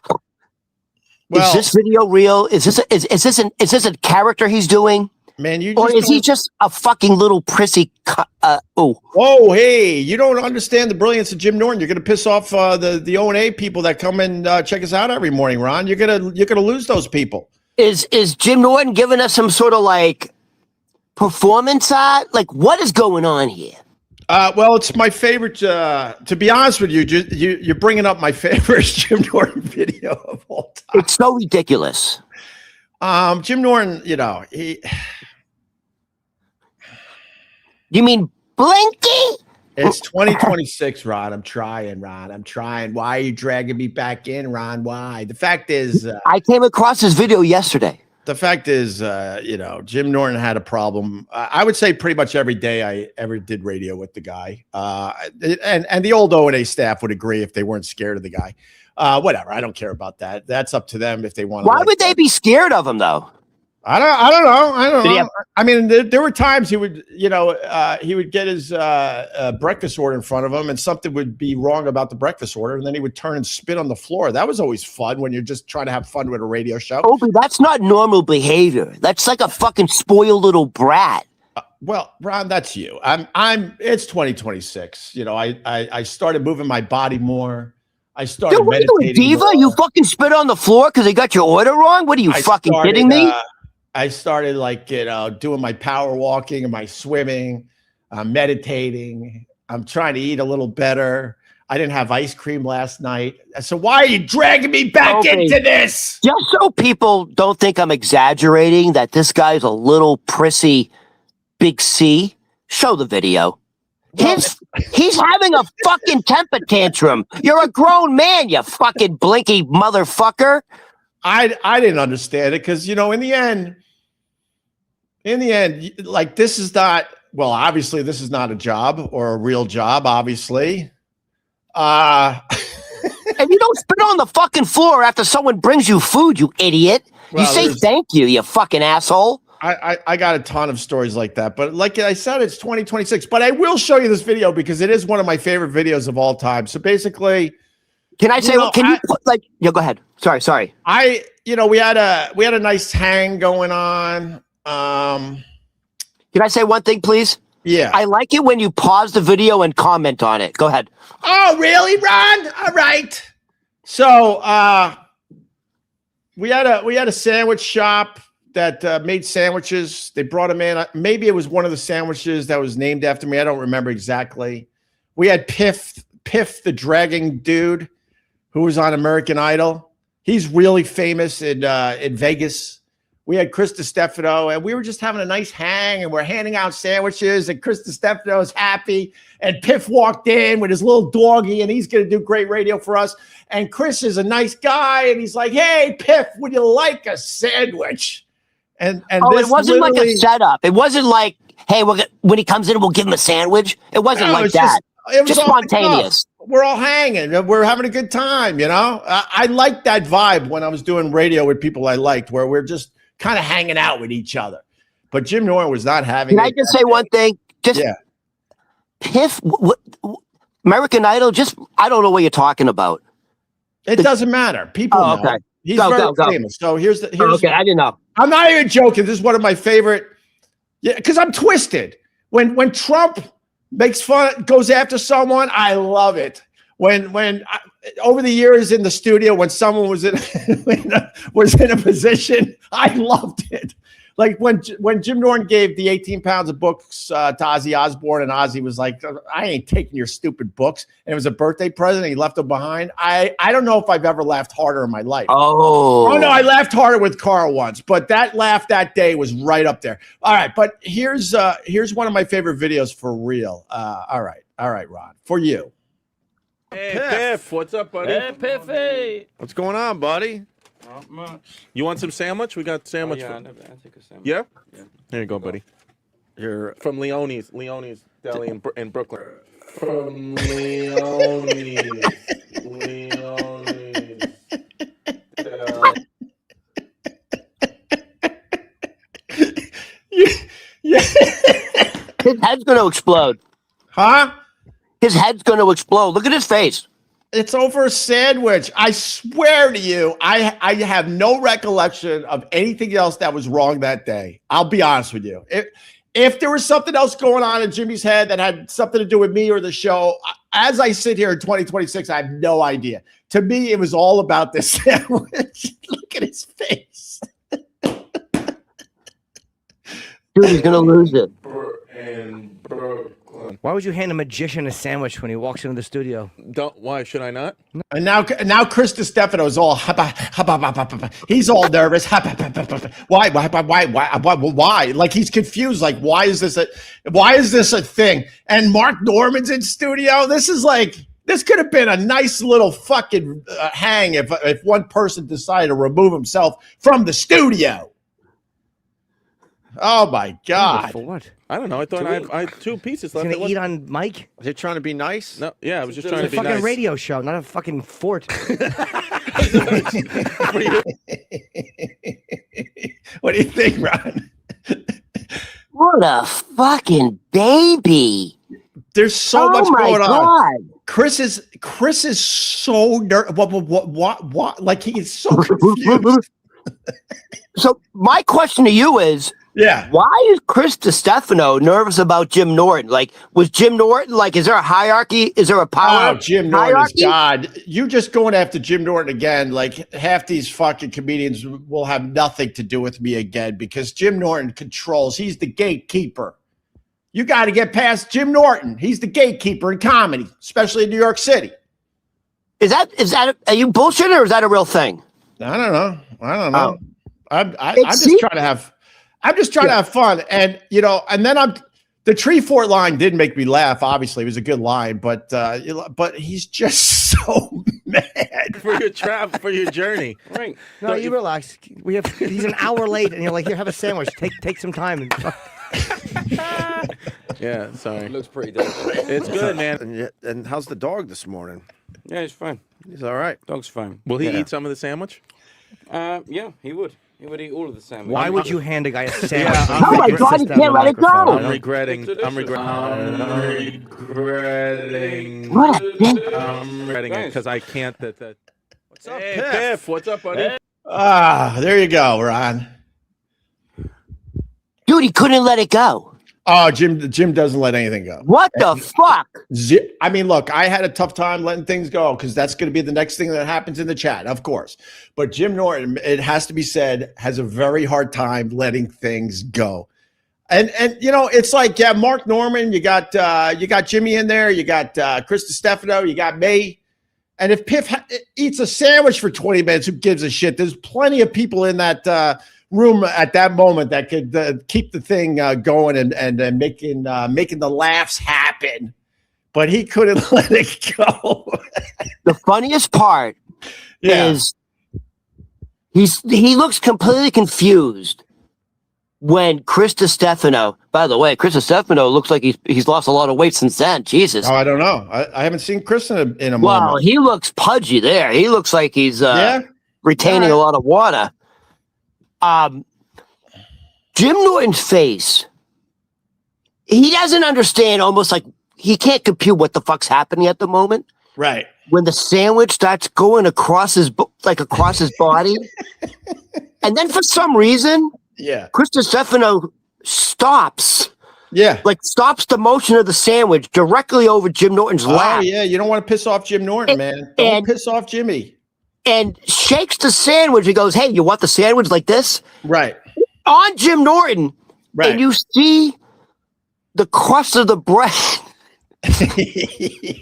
Is this video real? Is this a character he's doing? Man, or is he just a fucking little prissy? Whoa, hey! You don't understand the brilliance of Jim Norton. You're gonna piss off the O&A people that come and check us out every morning, Ron. You're gonna lose those people. Is Jim Norton giving us some sort of like performance art? Like, what is going on here? Well, it's my favorite. To be honest with you, you're bringing up my favorite Jim Norton video of all time. It's so ridiculous. Jim Norton, he. You mean Blinky? It's 2026, Ron. I'm trying, Ron. I'm trying. Why are you dragging me back in, Ron? Why? The fact is, I came across this video yesterday. The fact is, Jim Norton had a problem. I would say pretty much every day I ever did radio with the guy. And the old O&A staff would agree if they weren't scared of the guy. Whatever. I don't care about that. That's up to them if they want to. Why would they be scared of him, though? I don't know. I mean, there were times he would get his breakfast order in front of him, and something would be wrong about the breakfast order, and then he would turn and spit on the floor. That was always fun when you're just trying to have fun with a radio show. Opie, that's not normal behavior. That's like a fucking spoiled little brat. Well, Ron, that's you. It's 2026. I started moving my body more. I started meditating. Diva, more. You fucking spit on the floor because they got your order wrong? What are you kidding me? I started doing my power walking and my swimming, meditating. I'm trying to eat a little better. I didn't have ice cream last night. So why are you dragging me back into this? Just so people don't think I'm exaggerating that this guy's a little prissy Big C, show the video. He's having a fucking temper tantrum. You're a grown man, you fucking blinky motherfucker. I didn't understand it because, in the end, like, this is not, well, obviously this is not a job or a real job, obviously. And you don't spit on the fucking floor after someone brings you food, you idiot. You say thank you, you fucking asshole. I got a ton of stories like that, but like I said, it's 2026. But I will show you this video because it is one of my favorite videos of all time. So basically, can I say? Go ahead. Sorry. We had a nice hang going on. Can I say one thing, please? Yeah. I like it when you pause the video and comment on it. Go ahead. Oh, really, Ron? All right. So we had a sandwich shop that made sandwiches. They brought them in. Maybe it was one of the sandwiches that was named after me. I don't remember exactly. We had Piff, the dragging dude who was on American Idol. He's really famous in Vegas. We had Chris Stefano, and we were just having a nice hang, and we're handing out sandwiches, and Chris Stefano's happy, and Piff walked in with his little doggy, and he's going to do great radio for us. And Chris is a nice guy, and he's like, "Hey, Piff, would you like a sandwich?" And it wasn't like a setup. It wasn't like, "Hey, when he comes in, we'll give him a sandwich." It wasn't like that. It was just spontaneous. We're all hanging. We're having a good time, I liked that vibe when I was doing radio with people I liked, where we're just kind of hanging out with each other. But Jim Norton was not having. Can I just say one thing? Piff, American Idol, I don't know what you're talking about. It doesn't matter. People know. Okay. He's very famous. So here's okay, I didn't know. I'm not even joking. This is one of my favorite. Yeah, because I'm twisted. When Trump makes fun, goes after someone, I love it. When over the years in the studio, when someone was in a position, I loved it. Like when Jim Norton gave the 18 pounds of books to Ozzy Osbourne, and Ozzy was like, I ain't taking your stupid books. And it was a birthday present. And he left them behind. I don't know if I've ever laughed harder in my life. Oh no, I laughed harder with Carl once, but that laugh that day was right up there. All right, but here's one of my favorite videos for real. All right, Ron, for you. Hey, Piff, what's up, buddy? Hey, Piffy. What's going on, buddy? Not much. You want some sandwich? We got sandwich. I'll take a sandwich. Yeah? Yeah. Here you go, buddy. You're from Leone's Deli in Brooklyn. From Leone's Deli. Yeah. His head's going to explode. Huh? His head's going to explode. Look at his face. It's over a sandwich. I swear to you, I have no recollection of anything else that was wrong that day. I'll be honest with you. If there was something else going on in Jimmy's head that had something to do with me or the show, as I sit here in 2026, I have no idea. To me, it was all about this sandwich. Look at his face. Dude, he's going to lose it. Why would you hand a magician a sandwich when he walks into the studio? Why should I not? And now Chris DiStefano is all he's all nervous. Why? Like he's confused. Like why is this a thing? And Mark Norman's in studio. This could have been a nice little fucking hang if one person decided to remove himself from the studio. Oh my God! For what? I don't know. I thought I had 2 pieces left. He's gonna eat on Mike? Is he trying to be nice? No, yeah, I was just trying to be It's a fucking nice. radio show, not a fucking fort. What do you think, Ron? What a fucking baby. There's so much going God. on. Chris is so nervous. What? Like he is so confused. So my question to you is, why is Chris DiStefano nervous about Jim Norton? Like, was Jim Norton, like, is there a hierarchy? Is there a power? Oh, Jim Norton is God. You just going after Jim Norton again, like half these fucking comedians will have nothing to do with me again because Jim Norton controls. He's the gatekeeper. You got to get past Jim Norton. He's the gatekeeper in comedy, especially in New York City. Is that, are you bullshitting or is that a real thing? I don't know. I'm just trying to have fun. And, and then the tree fort line did make me laugh. Obviously it was a good line, but he's just so mad for your journey. Right. No, you relax. He's an hour late and you're like, here, have a sandwich. Take some time. Yeah, sorry. It looks pretty delicious. It's good, man. And how's the dog this morning? Yeah, he's fine. He's all right. Dog's fine. Will he eat some of the sandwich? Yeah, he would. He would eat all of the sandwich. Why would you hand a guy a sandwich? Oh my God, you can't let it go. I'm regretting it because I can't. What's up, Piff? What's up, buddy? There you go, Ron. Dude, he couldn't let it go. Oh, Jim doesn't let anything go. What the fuck? I mean, look, I had a tough time letting things go because that's going to be the next thing that happens in the chat, of course. But Jim Norton, it has to be said, has a very hard time letting things go. And it's like, Mark Norman, you got Jimmy in there, you got Chris DiStefano, you got me. And if Piff eats a sandwich for 20 minutes, who gives a shit? There's plenty of people in that room at that moment that could keep the thing going and making the laughs happen, but he couldn't let it go. The funniest part is he looks completely confused when Chris DiStefano. By the way, Chris DiStefano looks like he's lost a lot of weight since then. Jesus. Oh, I don't know. I haven't seen Chris in a moment. Well, he looks pudgy there. He looks like he's retaining a lot of water. Jim Norton's face, he doesn't understand, almost like he can't compute what the fuck's happening at the moment. Right. When the sandwich starts going across his body, and then for some reason, Chris Stefano stops. Yeah. Like stops the motion of the sandwich directly over Jim Norton's lap. Oh, yeah. You don't want to piss off Jim Norton, man. Don't piss off Jimmy. And shakes the sandwich. He goes, hey, you want the sandwich like this? Right. On Jim Norton. Right. And you see the crust of the bread.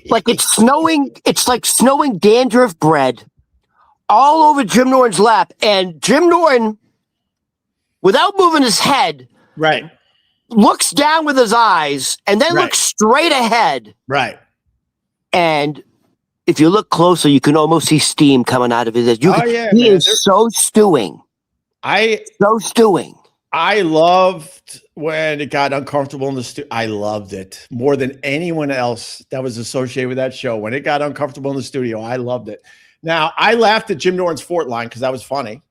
Like it's snowing. It's like snowing dandruff bread all over Jim Norton's lap. And Jim Norton, without moving his head, right, looks down with his eyes and then looks straight ahead. Right. And if you look closer, you can almost see steam coming out of his head. He is so stewing. So stewing. I loved when it got uncomfortable in the studio. I loved it more than anyone else that was associated with that show. When it got uncomfortable in the studio, I loved it. Now, I laughed at Jim Norton's Fort line because that was funny.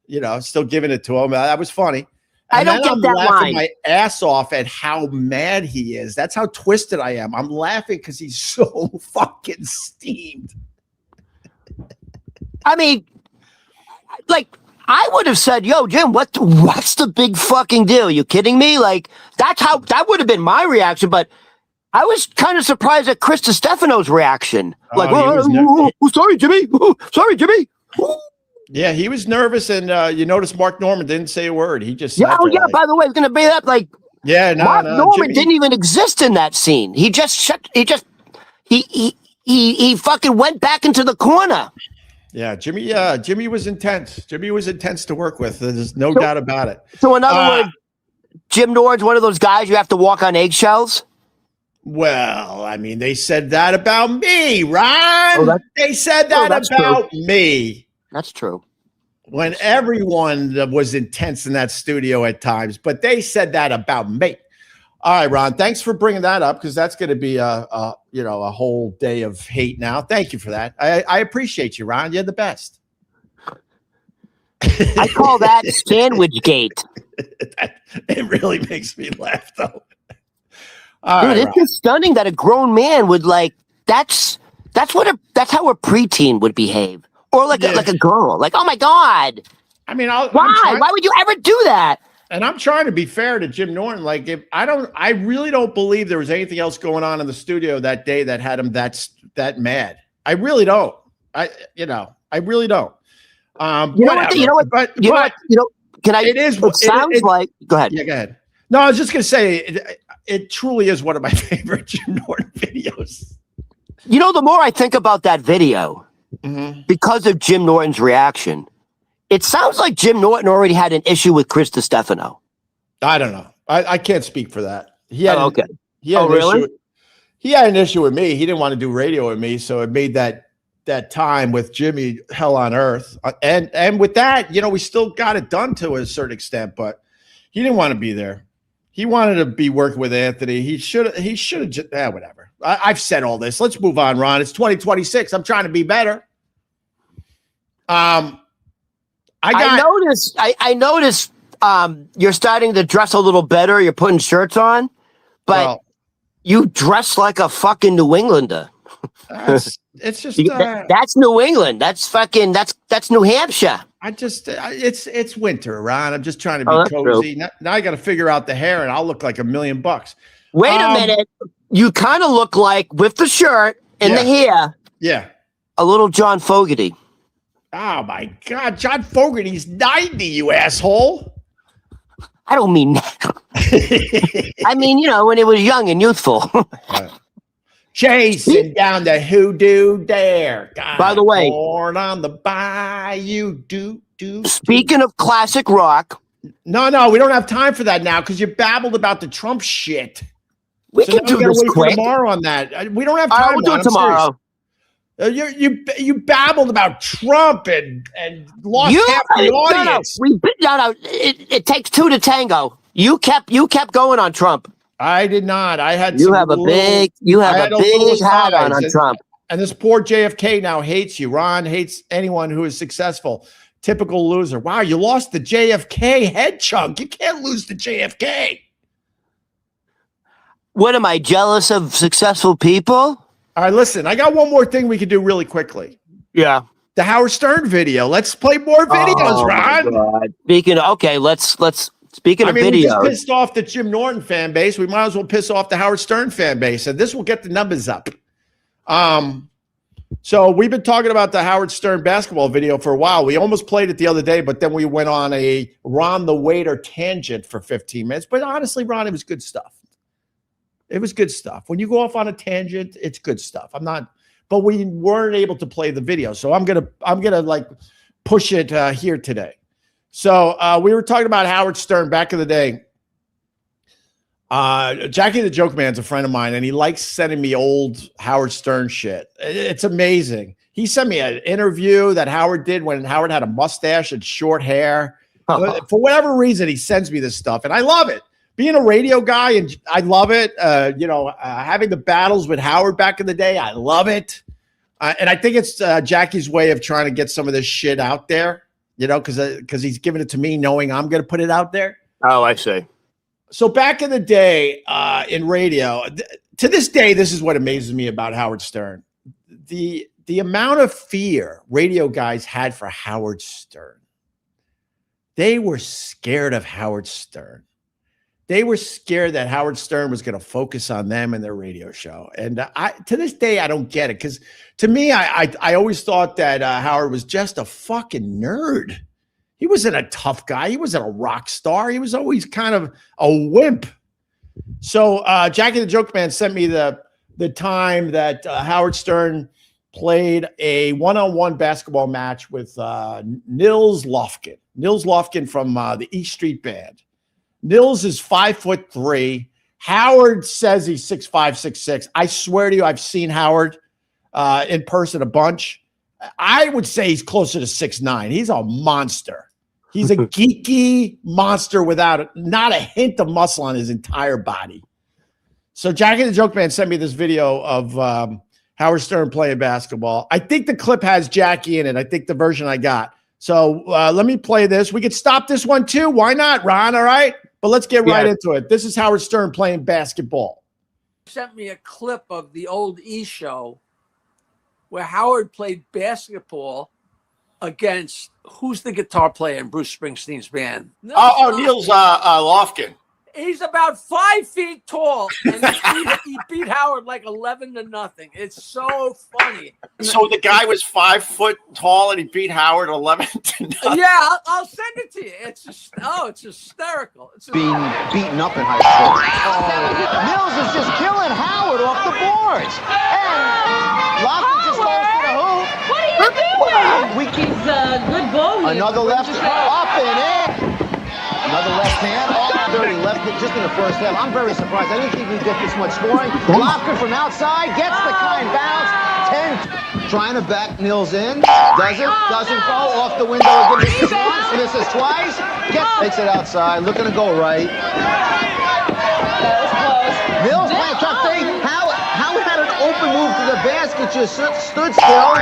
You know, still giving it to him. That was funny. And I don't get that laughing line. My ass off at how mad he is. That's how twisted I am. I'm laughing because he's so fucking steamed. I mean, like, I would have said, yo, Jim, what's the big fucking deal? You kidding me? Like, that would have been my reaction, but I was kind of surprised at Chris Stefano's reaction. Like, sorry, Jimmy. Sorry, Jimmy. Yeah, he was nervous, and you notice Mark Norman didn't say a word. He just by the way, I was going to bring it up. Like, Mark Norman didn't even exist in that scene. He fucking went back into the corner. Yeah, Jimmy was intense. Jimmy was intense to work with. There's no doubt about it. So in other words, Jim Norton's one of those guys you have to walk on eggshells? Well, I mean, they said that about me, Ron. They said that about me. That's true. When everyone was intense in that studio at times, but they said that about me. All right, Ron, thanks for bringing that up because that's going to be a whole day of hate now. Thank you for that. I appreciate you, Ron. You're the best. I call that sandwich gate. It really makes me laugh, though. Dude, it's just stunning that a grown man would that's how a preteen would behave, or like a girl. Like, oh my god! I mean, why would you ever do that? And I'm trying to be fair to Jim Norton. Like, I really don't believe there was anything else going on in the studio that day that had him that mad. I really don't. I really don't. You know what? Can I? It sounds like. Go ahead. Yeah, go ahead. No, I was just gonna say it truly is one of my favorite Jim Norton videos. You know, the more I think about that video, because of Jim Norton's reaction, it sounds like Jim Norton already had an issue with Chris Stefano. I don't know. I can't speak for that. He had an issue with me. He didn't want to do radio with me, so it made that time with Jimmy hell on earth. And with that, we still got it done to a certain extent, but he didn't want to be there. He wanted to be working with Anthony. He should have just whatever. I've said all this. Let's move on, Ron. It's 2026. I'm trying to be better. I noticed you're starting to dress a little better. You're putting shirts on, but you dress like a fucking New Englander. It's just that's New England. That's New Hampshire. It's winter, Ron. I'm just trying to be cozy. Now I got to figure out the hair, and I'll look like $1 million. Wait a minute. You kind of look like, with the shirt and the hair, a little John Fogerty. Oh my God, John Fogerty's 90, you asshole. I don't mean that. I mean, when it was young and youthful. Chasing down the hoodoo dare. By the way, born on the bayou. Speaking of classic rock. No, we don't have time for that now because you babbled about the Trump shit. We can do this quick. Tomorrow on that. We don't have time. We'll do it tomorrow. You babbled about Trump and lost half the audience. No. It takes two to tango. You kept going on Trump. I did not. I had. You have a big hat on Trump. And this poor JFK now hates you. Ron hates anyone who is successful. Typical loser. Wow, you lost the JFK head chunk. You can't lose the JFK. What am I jealous of successful people? All right, listen. I got one more thing we could do really quickly. Yeah. The Howard Stern video. Let's play more videos, Ron. Speaking of, okay, let's speaking of we videos. just pissed off the Jim Norton fan base. We might as well piss off the Howard Stern fan base, and this will get the numbers up. So we've been talking about the Howard Stern basketball video for a while. We almost played it the other day, but then we went on a Ron the Waiter tangent for 15 minutes. But honestly, Ron, it was good stuff. It was good stuff. When you go off on a tangent, it's good stuff. But we weren't able to play the video, so I'm gonna like push it here today. So we were talking about Howard Stern back in the day. Jackie the Joke Man's a friend of mine, and he likes sending me old Howard Stern shit. It's amazing. He sent me an interview that Howard did when Howard had a mustache and short hair. For whatever reason, he sends me this stuff, and I love it. Being a radio guy, and I love it. Having the battles with Howard back in the day, I love it. And I think it's Jackie's way of trying to get some of this shit out there, because he's giving it to me knowing I'm going to put it out there. Oh, I see. So back in the day in radio, to this day, this is what amazes me about Howard Stern. The amount of fear radio guys had for Howard Stern. They were scared of Howard Stern. They were scared that Howard Stern was going to focus on them and their radio show. And to this day, I don't get it. Because to me, I always thought that Howard was just a fucking nerd. He wasn't a tough guy. He wasn't a rock star. He was always kind of a wimp. So Jackie the Joke Man sent me the time that Howard Stern played a one-on-one basketball match with Nils Lofgren. Nils Lofgren from the East Street Band. Nils is 5'3". Howard says he's 6'5", 6'6". I swear to you, I've seen Howard in person a bunch. I would say he's closer to 6'9". He's a monster. He's a geeky monster without not a hint of muscle on his entire body. So Jackie the Joke Man sent me this video of Howard Stern playing basketball. I think the clip has Jackie in it. I think the version I got. So let me play this. We could stop this one too. Why not, Ron? All right. But let's get right into it. This is Howard Stern playing basketball. Sent me a clip of the old E! Show where Howard played basketball against who's the guitar player in Bruce Springsteen's band? Nils Lofgren. He's about 5 feet tall, and he beat Howard like 11-0. It's so funny. So the guy was 5 foot tall, and he beat Howard 11-0. Yeah, I'll send it to you. It's hysterical. It's being beaten up in high school. Nils is just killing Howard off the boards, and Lofgren just goes to the hoop. What are you doing? He's a good ball. Another left, up and in. Another left hand, dirty left just in the first half. I'm very surprised. I didn't think we'd get this much scoring. Lofgren from outside gets the kind bounce. 10, trying to back Nils in. Doesn't go off the window again. Misses once, misses twice. Takes it outside, looking to go right. That was close. Nils playing tough thing. Howard had an open move to the basket, just stood still.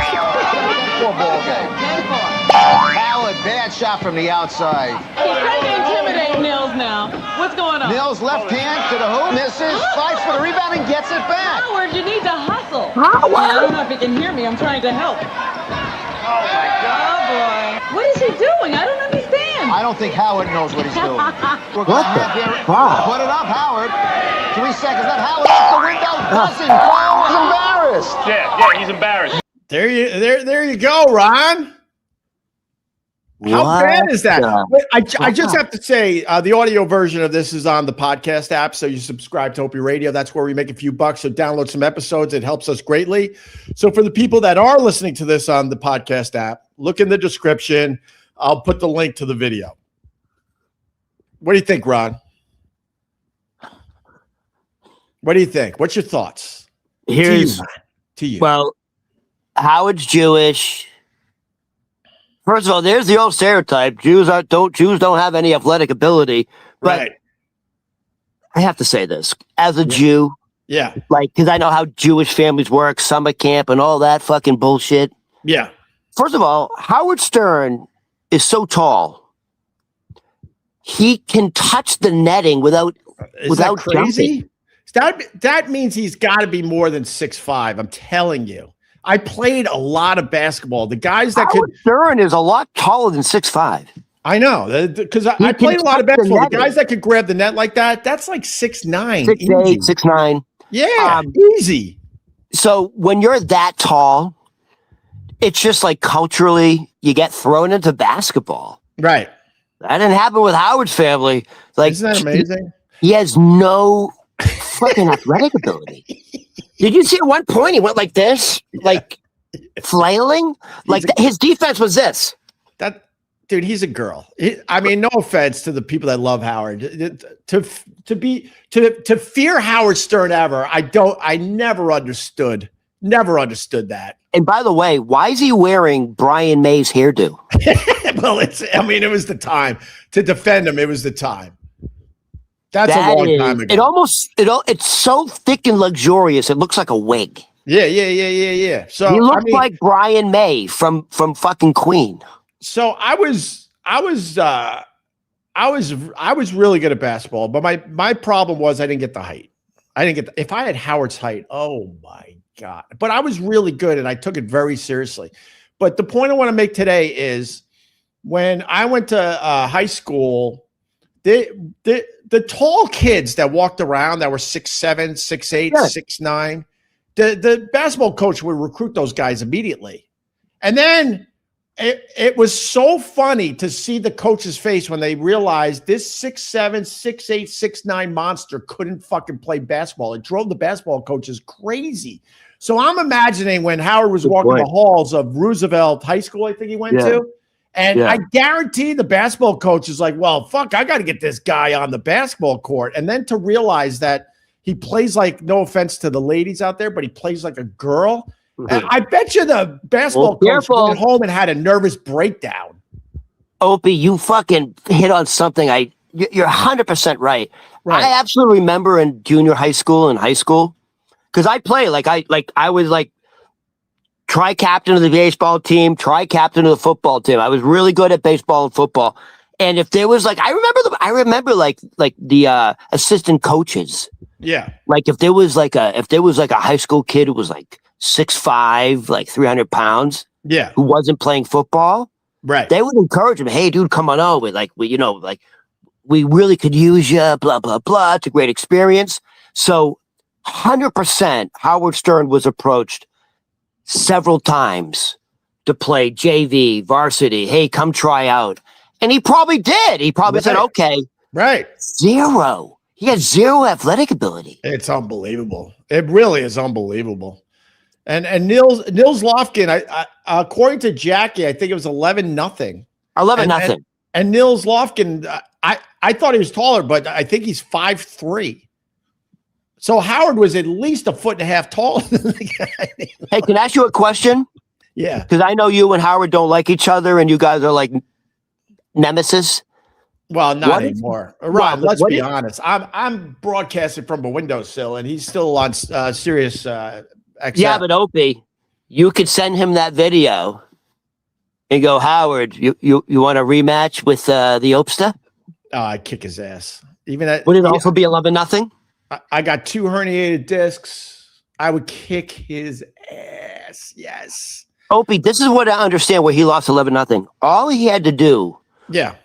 10-4 ball game. 10-4. Howard, bad shot from the outside. He's trying to intimidate Nils now. What's going on? Nils left hand to the hoop, misses, fights for the rebound and gets it back. Howard, you need to hustle. I don't know if you can hear me. I'm trying to help. Oh my God. Oh boy. What is he doing? I don't understand. I don't think Howard knows what he's doing. We're going to have here. Put it up, Howard. 3 seconds left. Howard off the window. Doesn't go. He's embarrassed. Yeah, he's embarrassed. There you go, Ron. How bad is that? I just have to say the audio version of this is on the podcast app. So you subscribe to Opie Radio. That's where we make a few bucks. So download some episodes. It helps us greatly. So for the people that are listening to this on the podcast app, look in the description. I'll put the link to the video. What do you think, Ron? What do you think? What's your thoughts? Here's to you. Well, Howard's Jewish. First of all, there's the old stereotype: Jews don't have any athletic ability. But right. I have to say this as a Jew, because I know how Jewish families work, summer camp, and all that fucking bullshit. Yeah. First of all, Howard Stern is so tall; he can touch the netting without crazy. Jumping. That means he's got to be more than 6'5". I'm telling you. I played a lot of basketball. The guys that Howard Stern is a lot taller than 6'5". I know, because I played a lot of basketball. The guys that could grab the net like that, that's like 6'9". 6'8", 6'9". Yeah, easy. So when you're that tall, it's just like culturally, you get thrown into basketball. Right. That didn't happen with Howard's family. Like, isn't that amazing? He has no fucking athletic ability. Did you see at one point he went like this, like flailing? Like his defense was this. Dude, he's a girl. I mean, no offense to the people that love Howard. To fear Howard Stern ever, I never understood that. And by the way, why is he wearing Brian May's hairdo? Well, it was the time to defend him. It was the time. That's a long time ago. It's so thick and luxurious. It looks like a wig. Yeah. So he looked like Brian May from fucking Queen. So I was really good at basketball, but my problem was I didn't get the height. If I had Howard's height, oh my God. But I was really good and I took it very seriously. But the point I want to make today is when I went to high school, the tall kids that walked around that were 6'7", 6'8", 6'9", the basketball coach would recruit those guys immediately. And then it was so funny to see the coach's face when they realized this 6'7", 6'8", 6'9" monster couldn't fucking play basketball. It drove the basketball coaches crazy. So I'm imagining when Howard was walking the halls of Roosevelt High School, I think he went to, and I guarantee the basketball coach is like, well, fuck, I got to get this guy on the basketball court. And then to realize that he plays like, no offense to the ladies out there, but he plays like a girl. And I bet you the basketball coach went home and had a nervous breakdown. Opie, you fucking hit on something. You're 100% right. I absolutely remember in junior high school and high school, because I played I was like tri-captain of the baseball team, tri-captain of the football team. I was really good at baseball and football. And if there was I remember the assistant coaches. Yeah. Like if there was like a high school kid who was like 6'5", like 300 pounds. Yeah. Who wasn't playing football. Right. They would encourage him, hey, dude, come on over. We really could use you, blah, blah, blah. It's a great experience. So 100% Howard Stern was approached several times to play JV, varsity. Hey, come try out. And he probably did. He probably said, okay. Right. Zero. He had zero athletic ability. It's unbelievable. It really is unbelievable. And Nils Lofgren, I according to Jackie, I think it was 11-0. 11-0. And Nils Lofgren, I thought he was taller, but I think he's 5'3". So Howard was at least a foot and a half taller than the guy. Hey, can I ask you a question? Yeah. Because I know you and Howard don't like each other, and you guys are like nemesis. Well, not anymore. Rob, let's be honest. I'm broadcasting from a windowsill, and he's still on Sirius XM. Yeah, but Opie, you could send him that video and go, Howard, you want a rematch with the Opsta? Oh, I'd kick his ass. Would it also be 11-0? I got 2 herniated discs. I would kick his ass. Yes. Opie, this is what I understand where he lost 11-0. All he had to do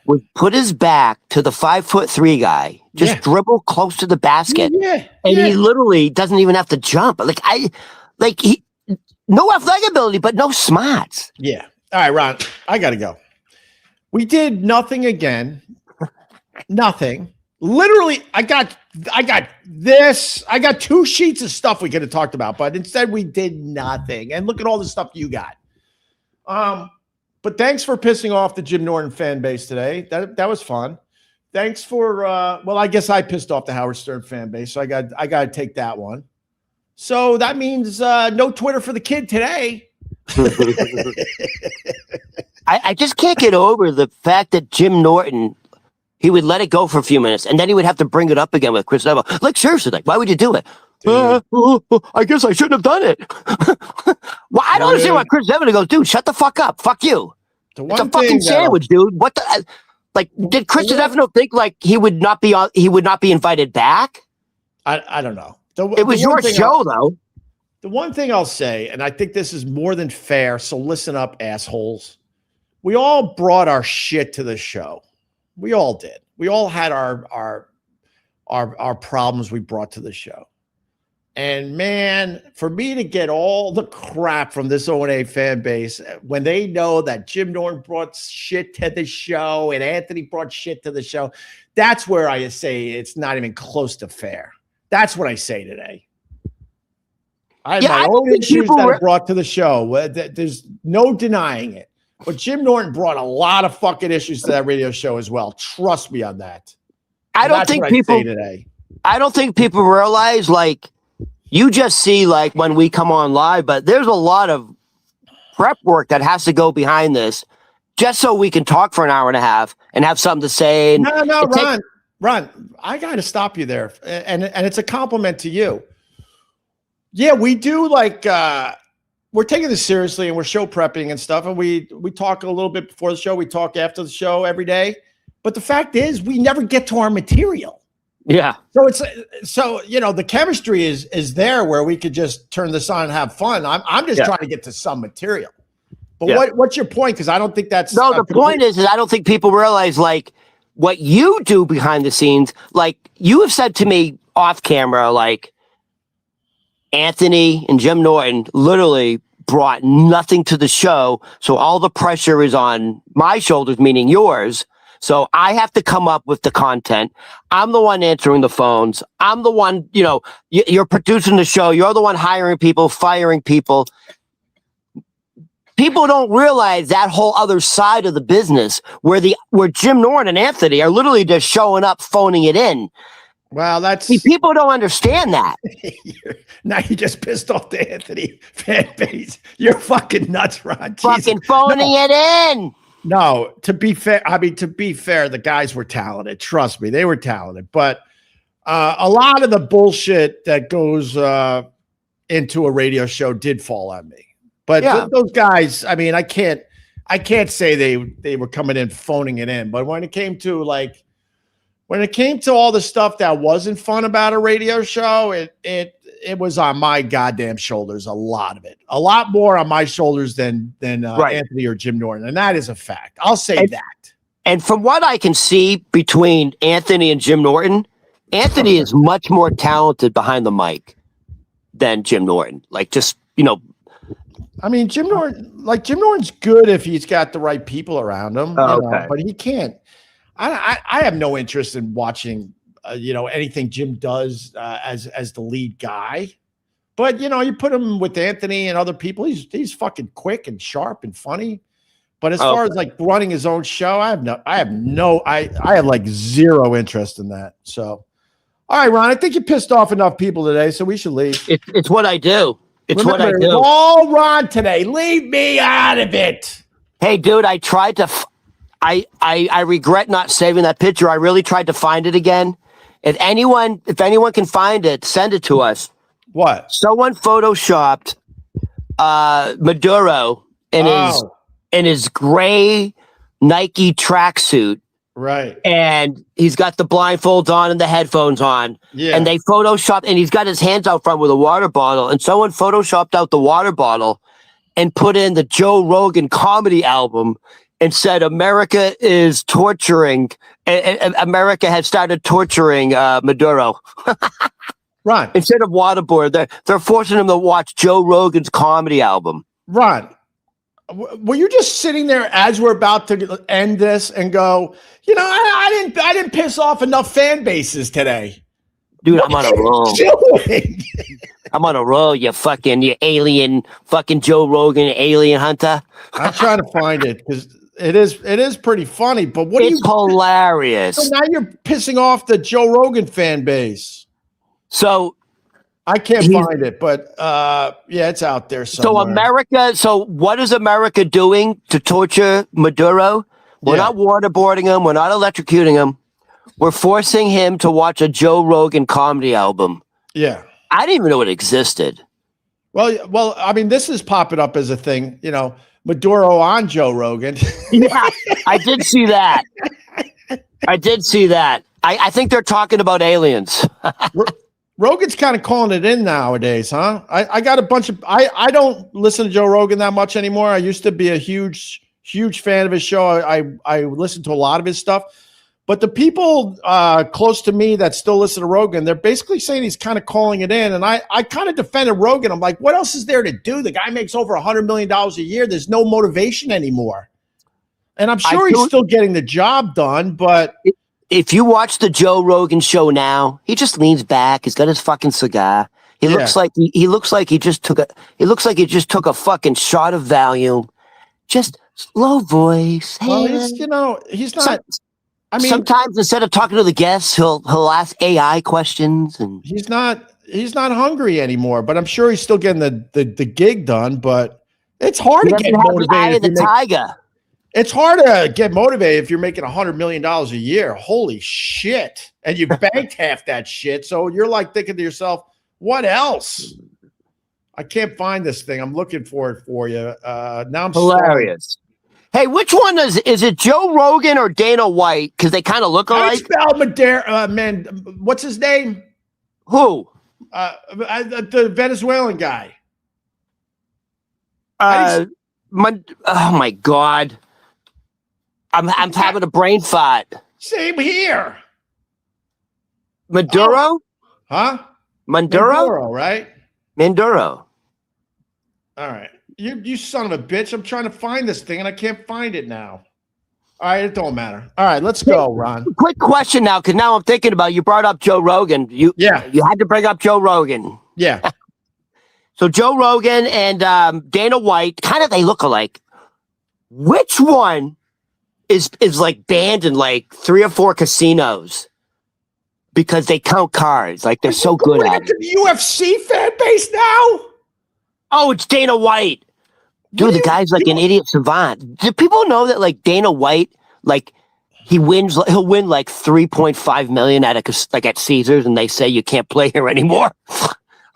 was put his back to the 5'3" guy, just dribble close to the basket. And he literally doesn't even have to jump. He no athletic ability, but no smarts. Yeah. All right, Ron, I got to go. We did nothing again. Nothing. Literally, I got this. I got 2 sheets of stuff we could have talked about, but instead we did nothing. And look at all the stuff you got. But thanks for pissing off the Jim Norton fan base today. That was fun. Thanks for well, I guess I pissed off the Howard Stern fan base, so I got to take that one. So that means no Twitter for the kid today. I just can't get over the fact that Jim Norton, he would let it go for a few minutes, and then he would have to bring it up again with Chris Neville. Like, seriously, why would you do it? I guess I shouldn't have done it. Well, I don't understand why Chris Neville goes, dude, shut the fuck up. Fuck you. It's a fucking sandwich, dude. What the? Did Chris Neville think like he would not be invited back? I don't know. It was your show, though. The one thing I'll say, and I think this is more than fair, so listen up, assholes. We all brought our shit to the show. We all did. We all had our problems we brought to the show. And man, for me to get all the crap from this O&A fan base when they know that Jim Norton brought shit to the show and Anthony brought shit to the show, that's where I say it's not even close to fair. That's what I say today. I had my own issues that I brought to the show. There's no denying it. But Jim Norton brought a lot of fucking issues to that radio show as well. Trust me on that. I don't think people realize, like, you just see, like, when we come on live, but there's a lot of prep work that has to go behind this just so we can talk for an hour and a half and have something to say. No, Ron, I got to stop you there. And it's a compliment to you. Yeah, we do, like, we're taking this seriously and we're show prepping and stuff. And we talk a little bit before the show. We talk after the show every day. But the fact is, we never get to our material. Yeah. So you know, the chemistry is there where we could just turn this on and have fun. I'm just trying to get to some material. But what's your point? Because I don't think that's the point is I don't think people realize, like, what you do behind the scenes. Like, you have said to me off camera, like, Anthony and Jim Norton literally brought nothing to the show, so all the pressure is on my shoulders, meaning yours. So I have to come up with the content. I'm the one answering the phones. I'm the one, you know, you're producing the show. You're the one hiring people, firing people. People don't realize that whole other side of the business where Jim Norton and Anthony are literally just showing up, phoning it in. Well, people don't understand that. Now you just pissed off the Anthony fan base. You're fucking nuts, Ron. Fucking phoning it in. No, to be fair, the guys were talented. Trust me, they were talented. But a lot of the bullshit that goes into a radio show did fall on me. But those guys, I mean, I can't say they were coming in phoning it in. But when it came to all the stuff that wasn't fun about a radio show, it was on my goddamn shoulders. A lot of it, a lot more on my shoulders than Anthony or Jim Norton, and that is a fact. I'll say that. And from what I can see between Anthony and Jim Norton, Anthony is much more talented behind the mic than Jim Norton. Like, just, you know, I mean, Jim Norton's good if he's got the right people around him, but he can't. I have no interest in watching, anything Jim does as the lead guy. But you put him with Anthony and other people, he's fucking quick and sharp and funny. But as far as like running his own show, I have like zero interest in that. So, all right, Ron, I think you pissed off enough people today, so we should leave. It's what I do. What I do. It's all Ron today. Leave me out of it. Hey, dude, I tried to. I regret not saving that picture. I really tried to find it again. If anyone can find it, send it to us. What? Someone photoshopped Maduro in his gray Nike tracksuit. Right. And he's got the blindfolds on and the headphones on. Yeah. And they photoshopped, and he's got his hands out front with a water bottle. And someone photoshopped out the water bottle and put in the Joe Rogan comedy album and said America is torturing. America has started torturing Maduro. Ron. Instead of waterboard, they're forcing him to watch Joe Rogan's comedy album. Ron, were you just sitting there as we're about to end this and go, I didn't piss off enough fan bases today? Dude, I'm on a roll. I'm on a roll, you alien, fucking Joe Rogan, alien hunter. I'm trying to find it because it is pretty funny, but it's hilarious. So now you're pissing off the Joe Rogan fan base. So I can't find it, but it's out there somewhere. So what is America doing to torture Maduro? We're not waterboarding him. We're not electrocuting him. We're forcing him to watch a Joe Rogan comedy album. Yeah. I didn't even know it existed. Well, I mean, this is popping up as a thing, Maduro on Joe Rogan. Yeah, I did see that. I think they're talking about aliens. Rogan's kind of calling it in nowadays, huh? I got a bunch of I don't listen to Joe Rogan that much anymore. I used to be a huge fan of his show. I listened to a lot of his stuff. But the people close to me that still listen to Rogan, they're basically saying he's kind of calling it in. And I kind of defended Rogan. I'm like, what else is there to do? The guy makes over $100 million a year. There's no motivation anymore. And I'm sure he's still getting the job done, but if you watch the Joe Rogan show now, he just leans back. He's got his fucking cigar. He looks like he just took a fucking shot of Valium. Just low voice. Hey, well, he's not. I mean, sometimes instead of talking to the guests, he'll ask AI questions, and he's not hungry anymore. But I'm sure he's still getting the gig done. But it's hard to get motivated. It's hard to get motivated if you're making $100 million a year. Holy shit! And you banked half that shit, so you're like thinking to yourself, "What else?" I can't find this thing. I'm looking for it for you. Now I'm hilarious. Hey, which one is it? Joe Rogan or Dana White? Because they kind of look alike. I spelled Maduro. Man, what's his name? Who? The Venezuelan guy. Oh my God. I'm having a brain fart. Same here. Maduro? Huh? Maduro, right? Maduro. All right. You son of a bitch. I'm trying to find this thing and I can't find it now. All right, it don't matter. All right, let's go, Ron. Quick question now, because now I'm thinking about you brought up Joe Rogan. You had to bring up Joe Rogan. Yeah. So Joe Rogan and Dana White, kind of they look alike. Which one is like banned in like 3 or 4 casinos because they count cards? Like they're so good at it. The UFC fan base now? Oh, it's Dana White. Dude, the guy's like an idiot savant. Do people know that like Dana White, like he'll win like 3.5 million at Caesars, and they say you can't play here anymore?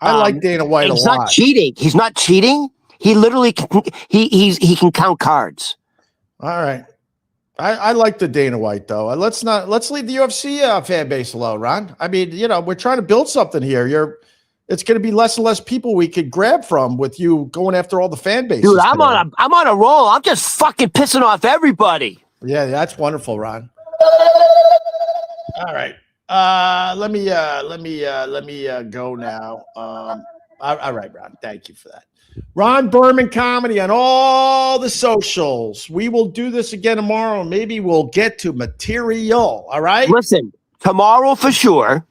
I like Dana White a lot. He's not cheating. He's not cheating. He literally he can count cards. All right. I like the Dana White though. Let's leave the UFC fan base alone, Ron. I mean, we're trying to build something here. It's going to be less and less people we could grab from with you going after all the fan bases. Dude, I'm on a roll. I'm just fucking pissing off everybody. Yeah, that's wonderful, Ron. All right. Let me go now. All right, Ron. Thank you for that. Ron Berman Comedy on all the socials. We will do this again tomorrow. Maybe we'll get to material. All right. Listen, tomorrow for sure.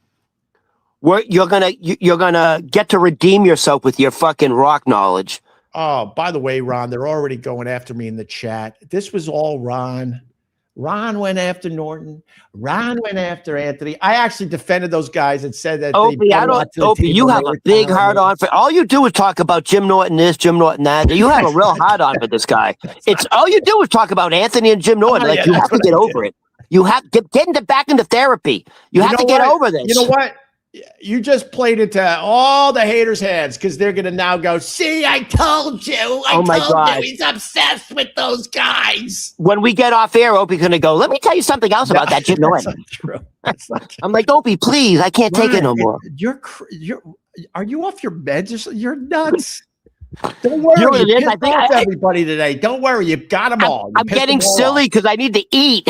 You're gonna get to redeem yourself with your fucking rock knowledge. Oh, by the way, Ron, they're already going after me in the chat. This was all Ron. Ron went after Norton. Ron went after Anthony. I actually defended those guys and said that. Opie, you have a big hard on for. All you do is talk about Jim Norton this, Jim Norton that. You have a real hard on for this guy. It's all you do is talk about Anthony and Jim Norton. Like you have to get over it. You have to get back into therapy. You have to get over this. You know what? You just played into all the haters' heads because they're going to now go, see, I told you. I told you he's obsessed with those guys. When we get off air, Opie's going to go, let me tell you something else about that Jim Norton. That's not true. I'm like, Opie, please, I can't take it no more. Are you off your meds? You're nuts. Don't worry. You know what it is? I think everybody today. Don't worry. You've got them all. I'm getting silly because I need to eat.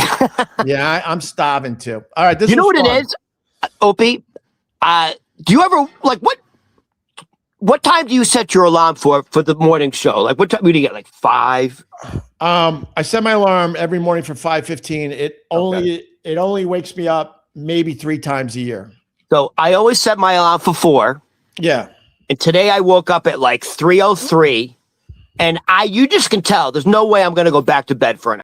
Yeah, I'm starving too. All right. You know what it is, Opie? Do you ever what time do you set your alarm for the morning show? Like what time do you get? Like 5? I set my alarm every morning for 5:15. It only wakes me up maybe 3 times a year. So I always set my alarm for 4. Yeah. And today I woke up at like 3:03, and you just can tell there's no way I'm going to go back to bed for an